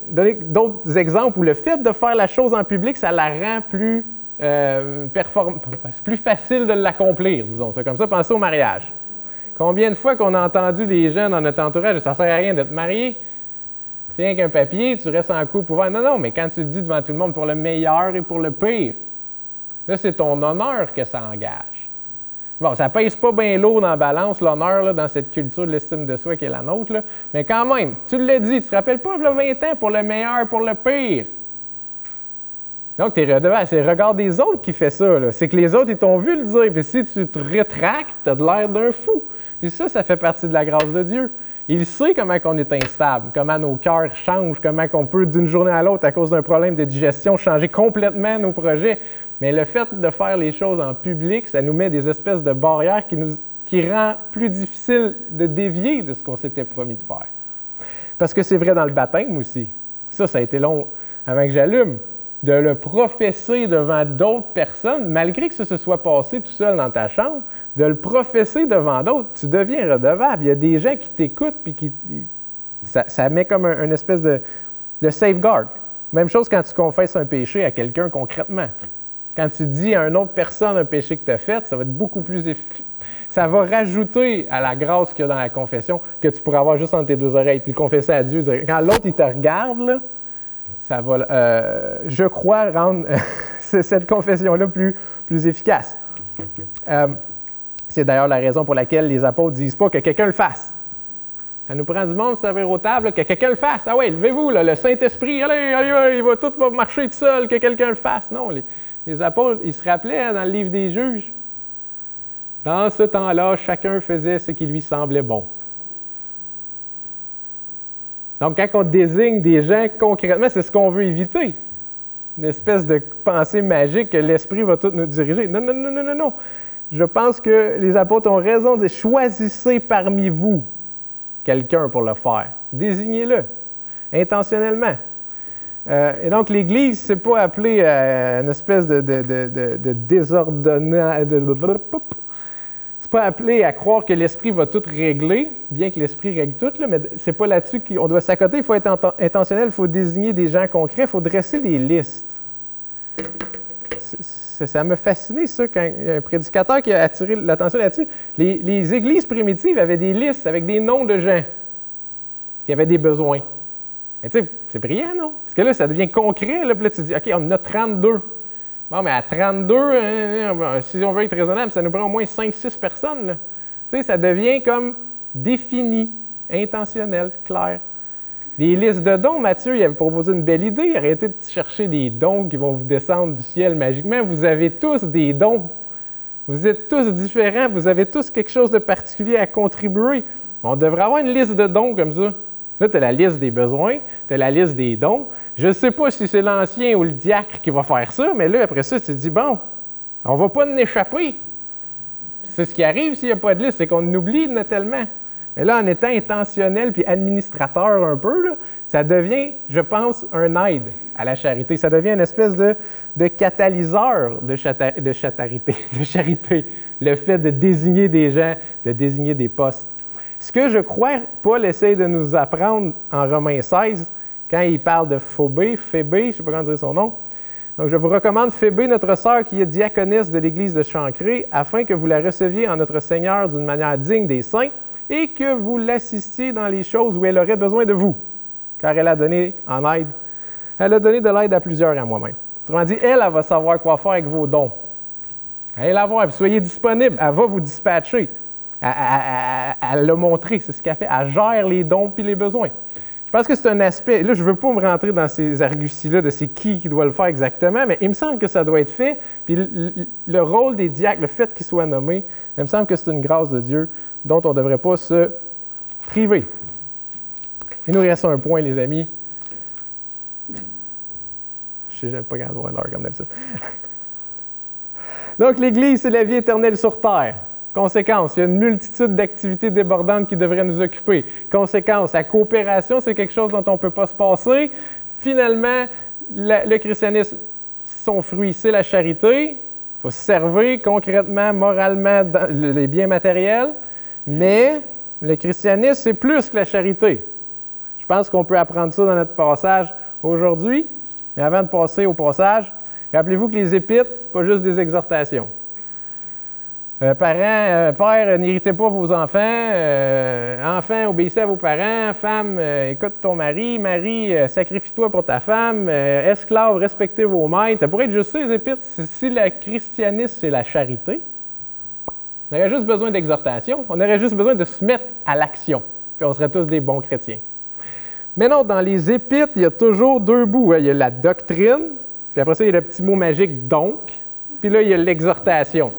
donner d'autres exemples où le fait de faire la chose en public, ça la rend plus c'est plus facile de l'accomplir, disons. C'est comme ça, pensez au mariage. Combien de fois qu'on a entendu les gens dans notre entourage, ça ne sert à rien de te marier, c'est rien qu'un papier, tu restes en couple ouvert. Non, mais quand tu le dis devant tout le monde pour le meilleur et pour le pire, là, c'est ton honneur que ça engage. Bon, ça ne pèse pas bien lourd dans la balance, l'honneur, là, dans cette culture de l'estime de soi qui est la nôtre, là. Mais quand même, tu l'as dit, tu ne te rappelles pas, il y a 20 ans, pour le meilleur, pour le pire. Donc, tu es redevable. C'est le regard des autres qui fait ça, là. C'est que les autres, ils t'ont vu le dire. Puis si tu te rétractes, tu as de l'air d'un fou. Puis ça fait partie de la grâce de Dieu. Il sait comment on est instable, comment nos cœurs changent, comment on peut, d'une journée à l'autre, à cause d'un problème de digestion, changer complètement nos projets. Mais le fait de faire les choses en public, ça nous met des espèces de barrières qui rend plus difficile de dévier de ce qu'on s'était promis de faire. Parce que c'est vrai dans le baptême aussi. Ça a été long avant que j'allume. De le professer devant d'autres personnes, malgré que ça se soit passé tout seul dans ta chambre, de le professer devant d'autres, tu deviens redevable. Il y a des gens qui t'écoutent, puis ça met comme une espèce de safeguard. Même chose quand tu confesses un péché à quelqu'un concrètement. Quand tu dis à une autre personne un péché que tu as fait, ça va être beaucoup plus efficace. Ça va rajouter à la grâce qu'il y a dans la confession que tu pourrais avoir juste entre tes deux oreilles, puis le confesser à Dieu. Quand l'autre, il te regarde, là, ça va, je crois, rendre cette confession-là plus efficace. C'est d'ailleurs la raison pour laquelle les apôtres ne disent pas que quelqu'un le fasse. Ça nous prend du monde pour servir aux tables, que quelqu'un le fasse. Ah oui, levez-vous, là, le Saint-Esprit, allez, il va tout marcher tout seul, que quelqu'un le fasse. Non, les apôtres, ils se rappelaient dans le livre des Juges. Dans ce temps-là, chacun faisait ce qui lui semblait bon. Donc, quand on désigne des gens concrètement, c'est ce qu'on veut éviter. Une espèce de pensée magique que l'Esprit va tout nous diriger. Non. Je pense que les apôtres ont raison de dire, choisissez parmi vous quelqu'un pour le faire. Désignez-le, intentionnellement. Et donc, l'Église, c'est pas appelé à une espèce de désordonnant... C'est pas appelé à croire que l'Esprit va tout régler, bien que l'Esprit règle tout, là, mais c'est pas là-dessus qu'on doit s'accoter. Il faut être intentionnel, il faut désigner des gens concrets, il faut dresser des listes. Ça m'a fasciné, ça, quand il y a un prédicateur qui a attiré l'attention là-dessus. Les églises primitives avaient des listes avec des noms de gens qui avaient des besoins. Mais tu sais, c'est brillant, non? Parce que là, ça devient concret. Là, puis là, tu te dis, OK, on en a 32. Bon, mais à 32, si on veut être raisonnable, ça nous prend au moins 5-6 personnes. Là. Tu sais, ça devient comme défini, intentionnel, clair. Des listes de dons, Matthieu, il avait proposé une belle idée. Arrêtez de chercher des dons qui vont vous descendre du ciel magiquement. Vous avez tous des dons. Vous êtes tous différents. Vous avez tous quelque chose de particulier à contribuer. On devrait avoir une liste de dons comme ça. Là, tu as la liste des besoins, tu as la liste des dons. Je ne sais pas si c'est l'ancien ou le diacre qui va faire ça, mais là, après ça, tu te dis, bon, on ne va pas en échapper. C'est ce qui arrive s'il n'y a pas de liste, c'est qu'on oublie tellement. Mais là, en étant intentionnel puis administrateur un peu, là, ça devient, je pense, un aide à la charité. Ça devient une espèce de catalyseur de charité. Le fait de désigner des gens, de désigner des postes. Ce que je crois, Paul essaie de nous apprendre en Romains 16, quand il parle de Phébé, je ne sais pas comment dire son nom. Donc, je vous recommande Phébé, notre sœur, qui est diaconesse de l'Église de Chancré, afin que vous la receviez en notre Seigneur d'une manière digne des saints et que vous l'assistiez dans les choses où elle aurait besoin de vous, car elle a donné en aide. Elle a donné de l'aide à plusieurs, à moi-même. Autrement dit, elle va savoir quoi faire avec vos dons. Allez la voir, puis soyez disponible, elle va vous dispatcher. Elle l'a montré, c'est ce qu'elle fait. Elle gère les dons puis les besoins. Je pense que c'est un aspect, là, je ne veux pas me rentrer dans ces arguties-là de c'est qui doit le faire exactement, mais il me semble que ça doit être fait. Puis le rôle des diacres, le fait qu'ils soient nommés, il me semble que c'est une grâce de Dieu dont on ne devrait pas se priver. Il nous reste un point, les amis. Je ne sais pas quand voir l'heure comme d'habitude. Donc, l'Église, c'est la vie éternelle sur terre. Conséquence, il y a une multitude d'activités débordantes qui devraient nous occuper. Conséquence, la coopération, c'est quelque chose dont on ne peut pas se passer. Finalement, le christianisme, son fruit, c'est la charité. Il faut se servir concrètement, moralement, dans les biens matériels. Mais le christianisme, c'est plus que la charité. Je pense qu'on peut apprendre ça dans notre passage aujourd'hui. Mais avant de passer au passage, rappelez-vous que les épîtres, ce n'est pas juste des exhortations. Parents, père, n'irritez pas vos enfants. Enfants, obéissez à vos parents. Femme, écoute ton mari. Mari, sacrifie-toi pour ta femme. Esclaves, respectez vos maîtres. Ça pourrait être juste ça, les épîtres. Si le christianisme, c'est la charité, on aurait juste besoin d'exhortation. On aurait juste besoin de se mettre à l'action. Puis on serait tous des bons chrétiens. Mais non, dans les épîtres, il y a toujours deux bouts. Il y a la doctrine, puis après ça, il y a le petit mot magique « donc », puis là, il y a l'exhortation.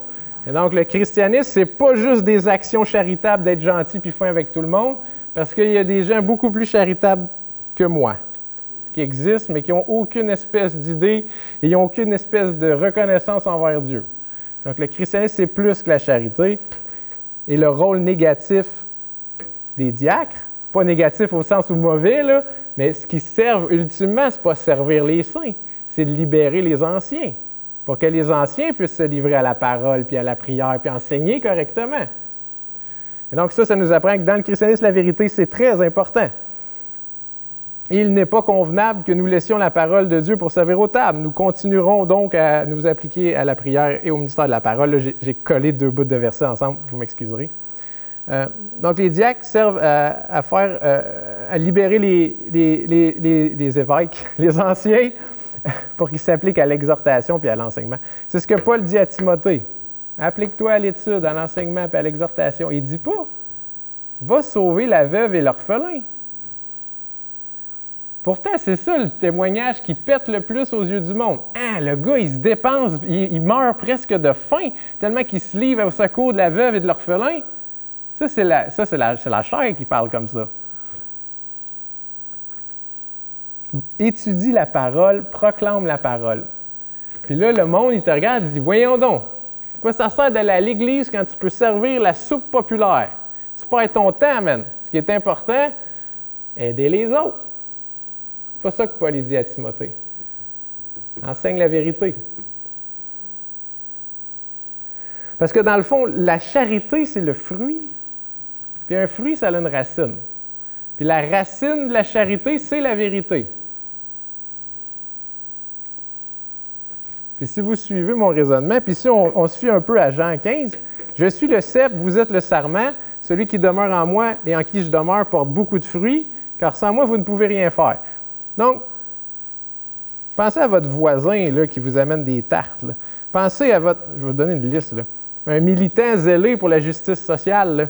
Et donc, le christianisme, c'est pas juste des actions charitables d'être gentil puis fin avec tout le monde, parce qu'il y a des gens beaucoup plus charitables que moi, qui existent, mais qui n'ont aucune espèce d'idée et ils n'ont aucune espèce de reconnaissance envers Dieu. Donc, le christianisme, c'est plus que la charité. Et le rôle négatif des diacres, pas négatif au sens où mauvais, là, mais ce qui servent ultimement, c'est pas servir les saints, c'est de libérer les anciens, pour que les anciens puissent se livrer à la parole, puis à la prière, puis enseigner correctement. Et donc ça nous apprend que dans le christianisme, la vérité, c'est très important. Il n'est pas convenable que nous laissions la parole de Dieu pour servir aux tables. Nous continuerons donc à nous appliquer à la prière et au ministère de la parole. Là, j'ai collé deux bouts de versets ensemble, vous m'excuserez. Donc les diacres servent à libérer les évêques, les anciens, pour qu'ils s'appliquent à l'exhortation puis à l'enseignement. C'est ce que Paul dit à Timothée. Applique-toi à l'étude, à l'enseignement puis à l'exhortation. Il ne dit pas, va sauver la veuve et l'orphelin. Pourtant, c'est ça le témoignage qui pète le plus aux yeux du monde. Ah, le gars, il se dépense, il meurt presque de faim, tellement qu'il se livre au secours de la veuve et de l'orphelin. Ça, c'est la chair qui parle comme ça. Étudie la parole, proclame la parole. Puis là, le monde, il te regarde, il dit, voyons donc, pourquoi ça sert d'aller à l'église quand tu peux servir la soupe populaire? Tu perds ton temps, man. Ce qui est important, aider les autres. C'est pas ça que Paul dit à Timothée. Enseigne la vérité. Parce que dans le fond, la charité, c'est le fruit. Puis un fruit, ça a une racine. Puis la racine de la charité, c'est la vérité. Puis si vous suivez mon raisonnement, puis si on se fie un peu à Jean 15, « Je suis le cep, vous êtes le sarment, celui qui demeure en moi et en qui je demeure porte beaucoup de fruits, car sans moi, vous ne pouvez rien faire. Donc, pensez à votre voisin là, qui vous amène des tartes. Là. Pensez à votre... Je vais vous donner une liste. Là. Un militant zélé pour la justice sociale.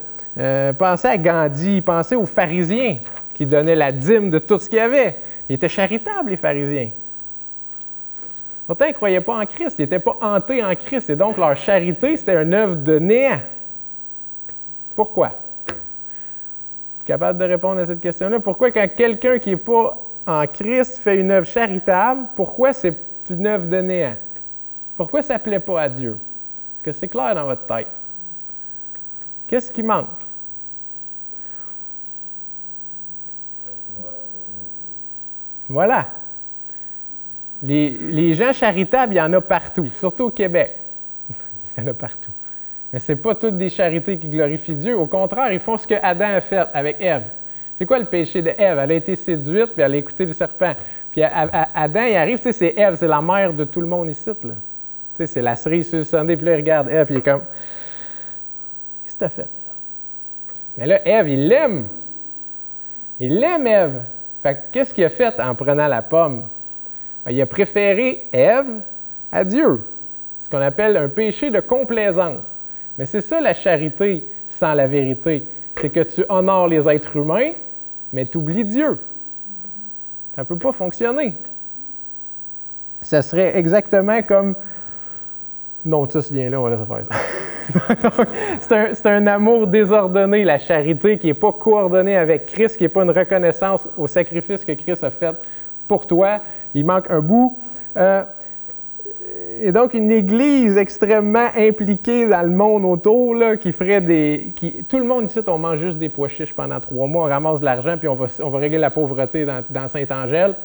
Pensez à Gandhi. Pensez aux pharisiens qui donnaient la dîme de tout ce qu'il y avait. Ils étaient charitables, les pharisiens. Pourtant, ils ne croyaient pas en Christ. Ils n'étaient pas hantés en Christ. Et donc, leur charité, c'était une œuvre de néant. Pourquoi? Capable de répondre à cette question-là? Pourquoi, quand quelqu'un qui n'est pas en Christ fait une œuvre charitable, pourquoi c'est une œuvre de néant? Pourquoi ça ne plaît pas à Dieu? Est-ce que c'est clair dans votre tête? Qu'est-ce qui manque? Voilà. Les gens charitables, il y en a partout, surtout au Québec. Il y en a partout. Mais ce n'est pas toutes des charités qui glorifient Dieu. Au contraire, ils font ce que Adam a fait avec Ève. C'est quoi le péché de Ève? Elle a été séduite, puis elle a écouté le serpent. Puis Adam, il arrive, tu sais, c'est Ève, c'est la mère de tout le monde ici. Là. Tu sais, c'est la cerise sur le sundae, puis là, il regarde Ève, il est comme... Qu'est-ce que tu as fait? Là? Mais là, Ève, il l'aime. Il l'aime, Ève. Fait que qu'est-ce qu'il a fait en prenant la pomme? Ben, il a préféré Ève à Dieu. Ce qu'on appelle un péché de complaisance. Mais c'est ça la charité sans la vérité. C'est que tu honores les êtres humains, mais tu oublies Dieu. Ça ne peut pas fonctionner. Ça serait exactement comme... Non, tout ce lien-là, on va laisser faire ça. C'est un amour désordonné, la charité, qui n'est pas coordonnée avec Christ, qui n'est pas une reconnaissance au sacrifice que Christ a fait pour toi. Il manque un bout. Et donc, une Église extrêmement impliquée dans le monde autour, là, qui ferait des... Tout le monde ici, on mange juste des pois chiches pendant 3 mois, on ramasse de l'argent, puis on va régler la pauvreté dans Saint-Angèle.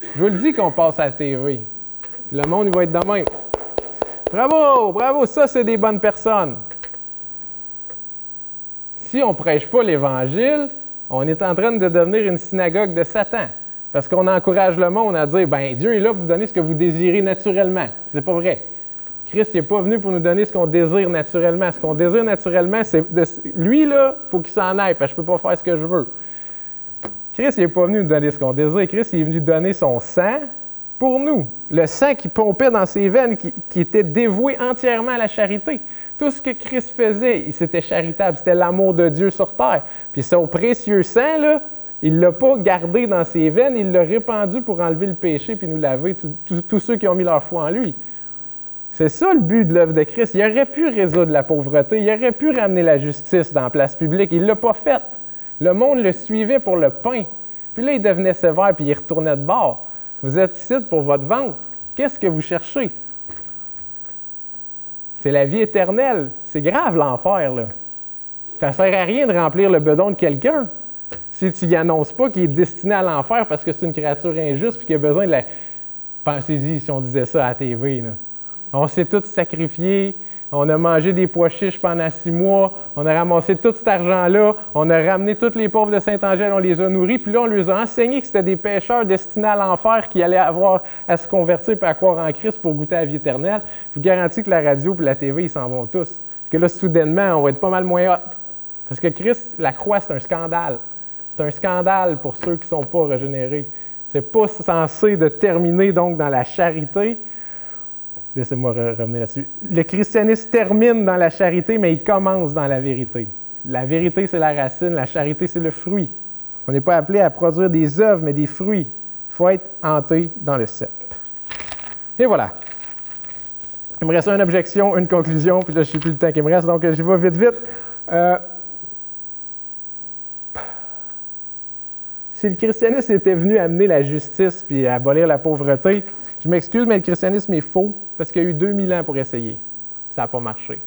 Je vous le dis qu'on passe à la TV. Puis le monde, il va être de même. Bravo, bravo, ça, c'est des bonnes personnes. Si on ne prêche pas l'Évangile, on est en train de devenir une synagogue de Satan. Parce qu'on encourage le monde à dire, bien, Dieu est là pour vous donner ce que vous désirez naturellement. C'est pas vrai. Christ n'est pas venu pour nous donner ce qu'on désire naturellement. Ce qu'on désire naturellement, c'est... Lui, là, il faut qu'il s'en aille, parce que je ne peux pas faire ce que je veux. Christ n'est pas venu nous donner ce qu'on désire. Christ il est venu donner son sang pour nous. Le sang qui pompait dans ses veines, qui était dévoué entièrement à la charité. Tout ce que Christ faisait, c'était charitable. C'était l'amour de Dieu sur terre. Puis son précieux sang, là, il ne l'a pas gardé dans ses veines, il l'a répandu pour enlever le péché puis nous laver, tous ceux qui ont mis leur foi en lui. C'est ça le but de l'œuvre de Christ. Il aurait pu résoudre la pauvreté, il aurait pu ramener la justice dans la place publique. Il ne l'a pas fait. Le monde le suivait pour le pain. Puis là, il devenait sévère puis il retournait de bord. Vous êtes ici pour votre ventre. Qu'est-ce que vous cherchez? C'est la vie éternelle. C'est grave l'enfer, là. Ça ne sert à rien de remplir le bedon de quelqu'un. Si tu n'y annonces pas qu'il est destiné à l'enfer parce que c'est une créature injuste et qu'il a besoin de la... Pensez-y si on disait ça à la TV. Là. On s'est tous sacrifiés, on a mangé des pois chiches pendant 6 mois, on a ramassé tout cet argent-là, on a ramené tous les pauvres de Saint-Angèle, on les a nourris, puis là, on leur a enseigné que c'était des pécheurs destinés à l'enfer qui allaient avoir à se convertir et à croire en Christ pour goûter à la vie éternelle. Je vous garantis que la radio et la TV, ils s'en vont tous. Puis que là, soudainement, on va être pas mal moins hot. Parce que Christ, la croix, c'est un scandale. C'est un scandale pour ceux qui ne sont pas régénérés. Ce n'est pas censé de terminer donc dans la charité. Laissez-moi revenir là-dessus. Le christianisme termine dans la charité, mais il commence dans la vérité. La vérité, c'est la racine. La charité, c'est le fruit. On n'est pas appelé à produire des œuvres, mais des fruits. Il faut être hanté dans le cep. Et voilà. Il me reste une objection, une conclusion, puis là, je ne sais plus le temps qu'il me reste, donc je vais vite. Si le christianisme était venu amener la justice puis abolir la pauvreté, je m'excuse, mais le christianisme est faux parce qu'il y a eu 2000 ans pour essayer. Ça n'a pas marché.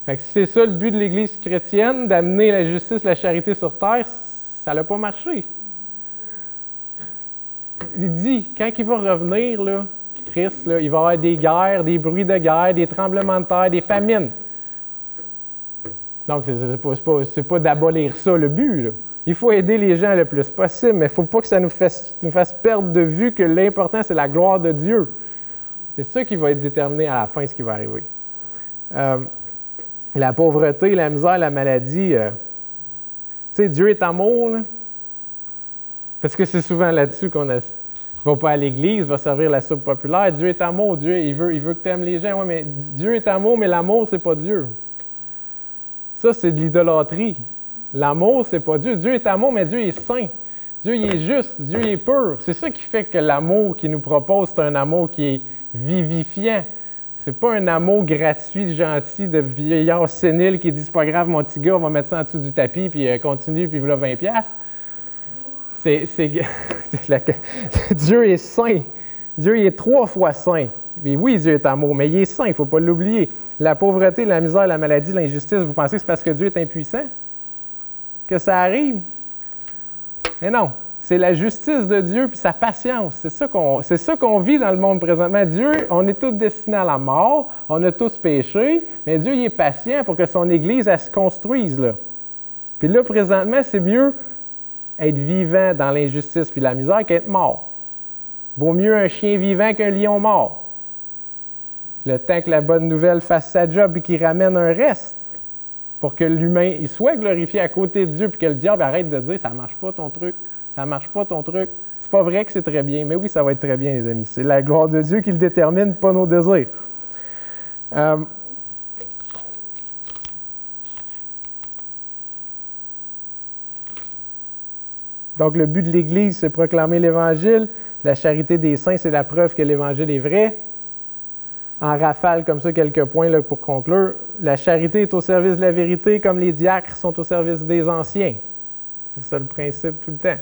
Fait que si c'est ça le but de l'Église chrétienne, d'amener la justice, la charité sur terre, ça n'a pas marché. Il dit, quand il va revenir, là, Christ, là, il va y avoir des guerres, des bruits de guerre, des tremblements de terre, des famines. Donc, c'est pas d'abolir ça le but, là. Il faut aider les gens le plus possible, mais il ne faut pas que ça nous fasse perdre de vue que l'important, c'est la gloire de Dieu. C'est ça qui va être déterminé à la fin, ce qui va arriver. La pauvreté, la misère, la maladie, tu sais, Dieu est amour, là. Parce que c'est souvent là-dessus qu'on ne va pas à l'église, va servir la soupe populaire. Dieu est amour, Dieu, il veut que tu aimes les gens. Oui, mais Dieu est amour, mais l'amour, c'est pas Dieu. Ça, c'est de l'idolâtrie. L'amour, c'est pas Dieu. Dieu est amour, mais Dieu est saint. Dieu, il est juste. Dieu, il est pur. C'est ça qui fait que l'amour qu'il nous propose, c'est un amour qui est vivifiant. C'est pas un amour gratuit, gentil, de vieillard sénile qui dit « c'est pas grave, mon petit gars, on va mettre ça en dessous du tapis, puis continue, puis voilà 20$. » Dieu est saint. Dieu il est 3 fois saint. Et oui, Dieu est amour, mais il est saint, il ne faut pas l'oublier. La pauvreté, la misère, la maladie, l'injustice, vous pensez que c'est parce que Dieu est impuissant que ça arrive? Mais non, c'est la justice de Dieu puis sa patience. C'est ça qu'on vit dans le monde présentement. Dieu, on est tous destinés à la mort, on a tous péché, mais Dieu il est patient pour que son Église elle se construise. Là. Puis là, présentement, c'est mieux être vivant dans l'injustice puis la misère qu'être mort. Vaut mieux un chien vivant qu'un lion mort. Le temps que la bonne nouvelle fasse sa job et qu'il ramène un reste pour que l'humain il soit glorifié à côté de Dieu puis que le diable arrête de dire « ça marche pas ton truc, ça marche pas ton truc ». C'est pas vrai que c'est très bien, mais oui, ça va être très bien, les amis. C'est la gloire de Dieu qui le détermine, pas nos désirs. Donc, le but de l'Église, c'est proclamer l'Évangile. La charité des saints, c'est la preuve que l'Évangile est vrai. En rafale, comme ça, quelques points là, pour conclure. La charité est au service de la vérité, comme les diacres sont au service des anciens. C'est ça le principe tout le temps.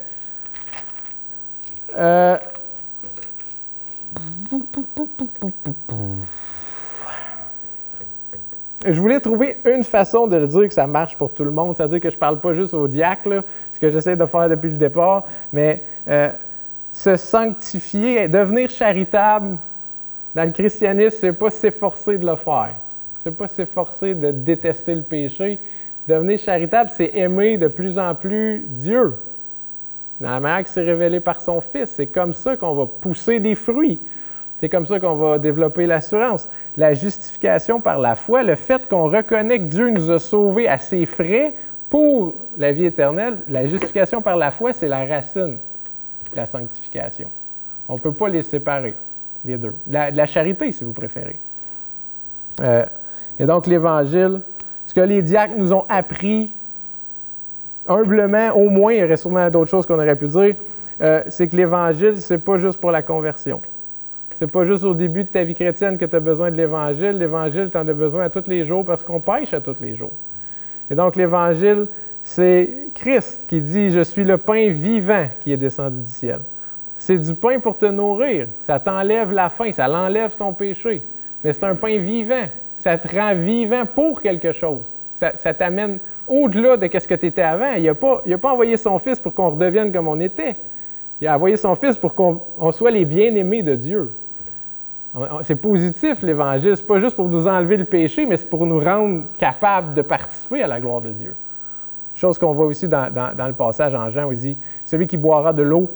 Je voulais trouver une façon de le dire que ça marche pour tout le monde, c'est-à-dire que je ne parle pas juste aux diacres, là, ce que j'essaie de faire depuis le départ, mais se sanctifier, devenir charitable dans le christianisme, ce n'est pas s'efforcer de le faire. Ce n'est pas s'efforcer de détester le péché. Devenir charitable, c'est aimer de plus en plus Dieu, dans la manière qu'il s'est révélé par son Fils. C'est comme ça qu'on va pousser des fruits. C'est comme ça qu'on va développer l'assurance. La justification par la foi, le fait qu'on reconnaît que Dieu nous a sauvés à ses frais pour la vie éternelle, la justification par la foi, c'est la racine de la sanctification. On ne peut pas les séparer, les deux. La charité, si vous préférez. Et donc, l'Évangile, ce que les diacres nous ont appris, humblement, au moins, il y aurait sûrement d'autres choses qu'on aurait pu dire, c'est que l'Évangile, ce n'est pas juste pour la conversion. C'est pas juste au début de ta vie chrétienne que tu as besoin de l'Évangile. L'Évangile, tu en as besoin à tous les jours parce qu'on pêche à tous les jours. Et donc, l'Évangile, c'est Christ qui dit « Je suis le pain vivant qui est descendu du ciel ». C'est du pain pour te nourrir. Ça t'enlève la faim, ça l'enlève ton péché. Mais c'est un pain vivant. Ça te rend vivant pour quelque chose. Ça t'amène au-delà de ce que tu étais avant. Il n'a pas envoyé son Fils pour qu'on redevienne comme on était. Il a envoyé son Fils pour qu'on soit les bien-aimés de Dieu. C'est positif, l'Évangile. Ce n'est pas juste pour nous enlever le péché, mais c'est pour nous rendre capables de participer à la gloire de Dieu. Chose qu'on voit aussi dans le passage en Jean où il dit « Celui qui boira de l'eau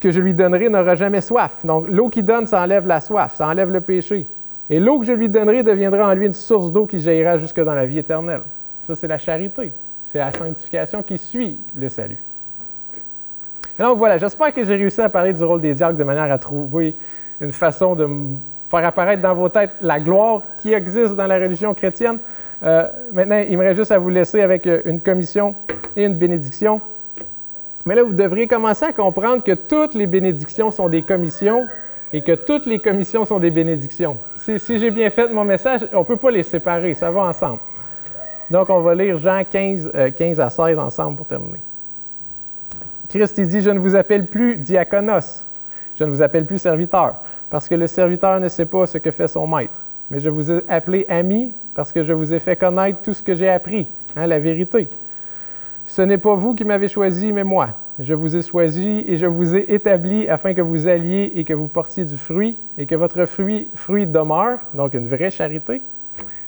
que je lui donnerai n'aura jamais soif. » Donc, l'eau qu'il donne, ça enlève la soif, ça enlève le péché. Et l'eau que je lui donnerai deviendra en lui une source d'eau qui jaillira jusque dans la vie éternelle. Ça, c'est la charité. C'est la sanctification qui suit le salut. Et donc, voilà, j'espère que j'ai réussi à parler du rôle des diacres de manière à trouver une façon de faire apparaître dans vos têtes la gloire qui existe dans la religion chrétienne. Maintenant, il me reste juste à vous laisser avec une commission et une bénédiction. Mais là, vous devriez commencer à comprendre que toutes les bénédictions sont des commissions et que toutes les commissions sont des bénédictions. Si j'ai bien fait mon message, on ne peut pas les séparer, ça va ensemble. Donc, on va lire Jean 15 à 16 ensemble pour terminer. Christ il dit « Je ne vous appelle plus diaconos, je ne vous appelle plus serviteur, parce que le serviteur ne sait pas ce que fait son maître. Mais je vous ai appelé ami, parce que je vous ai fait connaître tout ce que j'ai appris, la vérité. Ce n'est pas vous qui m'avez choisi, mais moi. Je vous ai choisi et je vous ai établi afin que vous alliez et que vous portiez du fruit, et que votre fruit demeure, donc une vraie charité,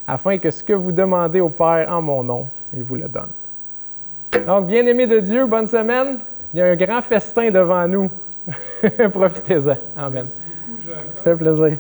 afin que ce que vous demandez au Père en mon nom, il vous le donne. » Donc, bien-aimés de Dieu, bonne semaine. Il y a un grand festin devant nous. Profitez-en. Amen. Ça fait plaisir.